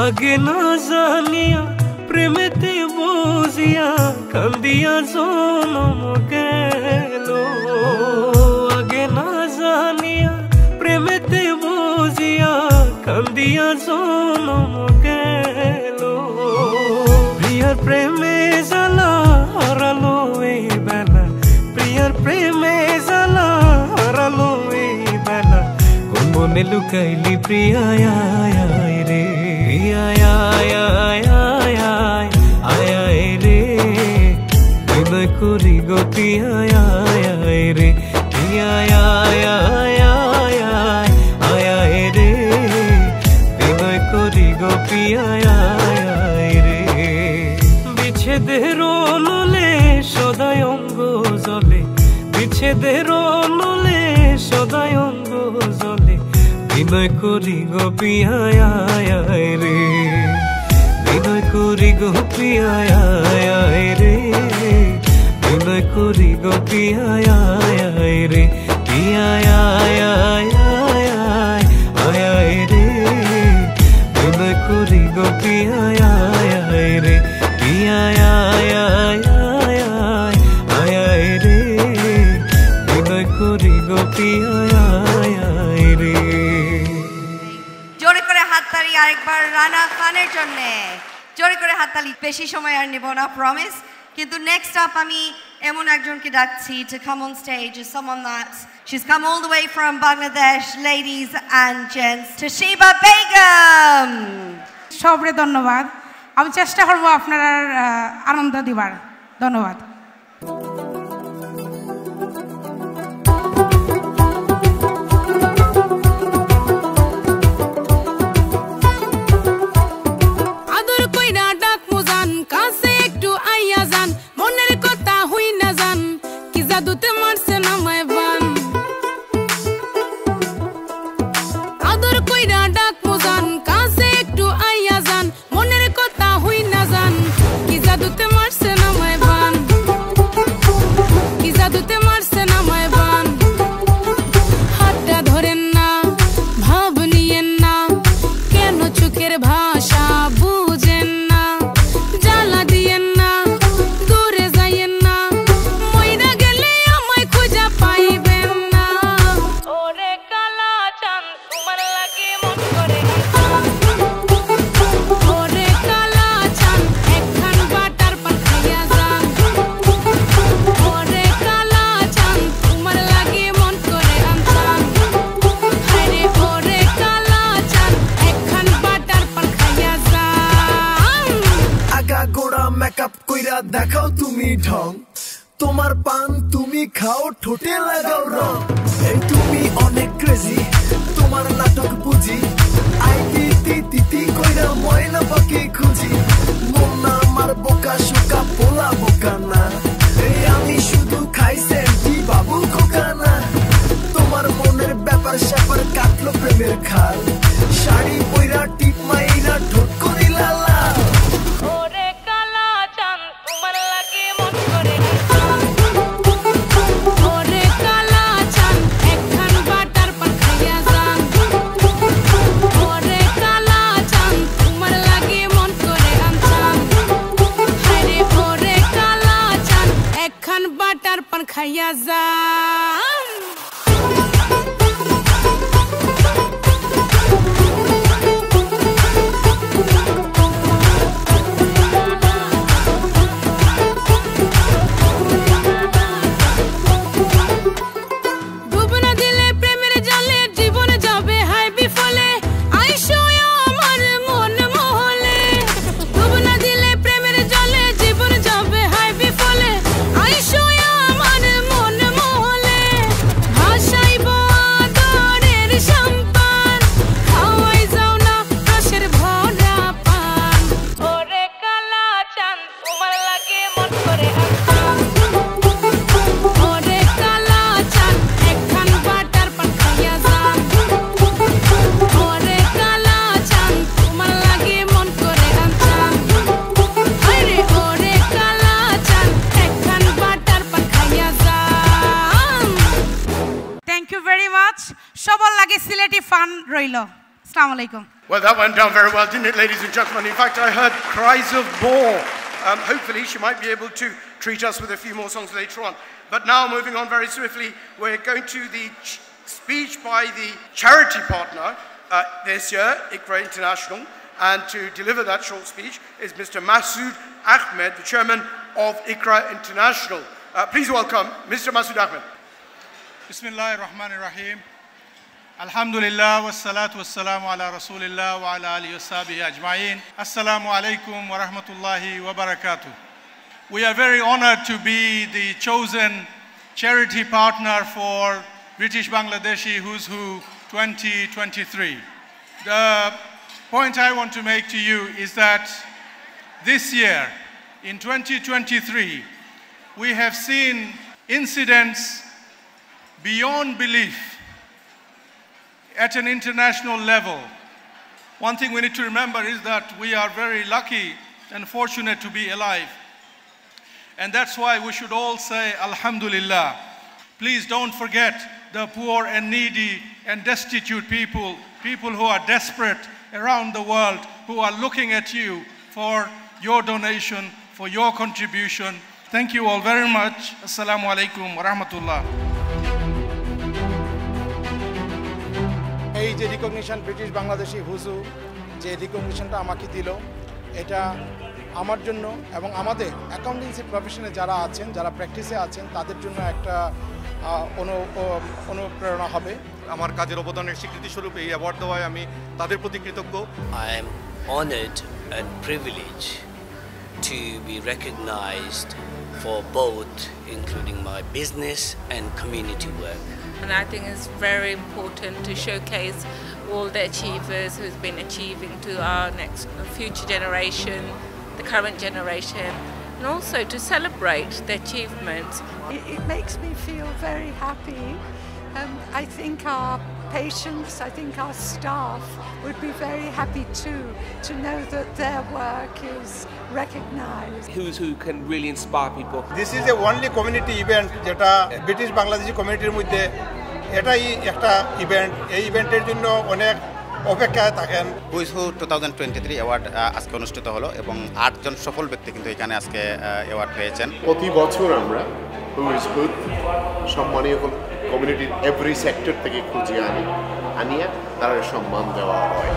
আগে না জানিয়া প্রেমেতে বুঝিয়া কান্দিয়া জনম গেল আগে না জানিয়া প্রেমেতে বুঝিয়া কান্দিয়া জনম গেল প্রিয়ার প্রেমে জ্বালা হারালো এই বেলা প্রিয়ার প্রেমে জ্বালা হারালো এই বেলা কোন মনে লুকাইলি প্রিয়ায় আয় রে প্রিয়ায় আয় আয় আয় আয় আয় রে বিনয় করি গো প্রিয়ায় আয় রে প্রিয়ায় আয় আয় আয় আয় আয় রে বিনয় করি গো প্রিয়ায় আয় রে বিচ্ছেদের নলে সদাই অঙ্গ জলে বিচ্ছেদের নলে সদাই অঙ্গ জলে বিনয় করি গো প্রিয়ায় আয় রে বিনয় করি গো প্রিয়ায় আয় রে বিনয় করি গো প্রিয়ায় আয় রে প্রিয়ায় আয় আয় আয় আয় রে বিনয় করি গো প্রিয়ায় আয় রে প্রিয়ায় আয় আয় আয় রে বিনয় করি গো প্রিয়ায় আয় রে জোরে করে হাততালি আরেকবার রানা খানের জন্য জোরে করে হাততালি বেশি সময় আর নেব না প্রমিস কিন্তু নেক্সট আপ আমি এমন একজনকে ডাকছি to come on stage is someone that she's come all the way from Bangladesh ladies and gents Toshiba Begum সবরে ধন্যবাদ আমি চেষ্টা করব আপনারা আনন্দ দিবার ধন্যবাদ দেখাও তুমি ঢং তোমার পান তুমি খাও ঠোঁটে লাগাও রং এই তুমি অনেক ক্রেজি তোমার নাটক বুঝি আইতি তিতি কইরা ময়না পাখি খুঁজি মন না আমার বোকা শোকা পোলা বোকা না এই আমি শুধু খাই সেন্টি বাবু খোকা না তোমার মনের ব্যাপার স্যাপার কাটলো প্রেমের খাল শাড়ি পইরা টিপ মাইরা ঠোঁট করিলা লাল খাইয়া যা Well, that went down very well, didn't it, ladies and gentlemen? In fact, I heard cries of more. Hopefully, she might be able to treat us with a few more songs later on. But now, moving on very swiftly, we're going to the speech by the charity partner this year, ICRA International. And to deliver that short speech is Mr. Masood Ahmed, the chairman of ICRA International. Please welcome Mr. Masood Ahmed. Bismillahir Rahmanir Rahim. Alhamdulillah wa salatu wa salamu ala Rasulillah wa ala alihi wa sahbihi ajma'in. Assalamu alaikum wa rahmatullahi wa barakatuh. We are very honored to be the chosen charity partner for British Bangladeshi Who's Who 2023. The point I want to make to you is that this year, in 2023, we have seen incidents beyond belief at an international level. One thing we need to remember is that we are very lucky and fortunate to be alive. And that's why we should all say Alhamdulillah. Please don't forget the poor and needy and destitute people, people who are desperate around the world, who are looking at you for your donation, for your contribution. Thank you all very much. Assalamu alaikum wa rahmatullah. এই যে recognition British Bangladeshi হুজু যে রিকগনিশনটা আমাকে দিল, এটা আমার জন্য এবং আমাদের অ্যাকাউন্টেন্সি প্রফেশনে যারা আছেন, যারা প্র্যাকটিসে আছেন, তাদের জন্য একটা অনুপ্রেরণা হবে। আমার কাজের অবদানের স্বীকৃতি স্বরূপ এই অ্যাওয়ার্ড দেওয়ায় আমি তাদের প্রতি কৃতজ্ঞ। I am honored and privileged to be recognized for both, including my business and community work. And I think it's very important to showcase all the achievers who's been achieving to our next future generation, the current generation, and also to celebrate the achievements. It makes me feel very happy. I think our patients, I think our staff would be very happy too to know that their work is recognized. Who's Who can really inspire people. This is the only community event যেটা British Bangladeshi কমিউনিটির মধ্যে এটাই একটা event. এই ইভেন্টের জন্য অনেক অপেক্ষায় থাকেন। হুইজ হু 2023 অ্যাওয়ার্ড আজকে অনুষ্ঠিত হলো এবং 8 জন সফল ব্যক্তি কিন্তু এখানে আজকে অ্যাওয়ার্ড পেয়েছেন। প্রতি বছর আমরা হুইজ হু সম্মানীয় কমিউনিটির এভরি সেক্টর থেকে খুঁজে আনিয়ে তারা সম্মান দেওয়া হয়।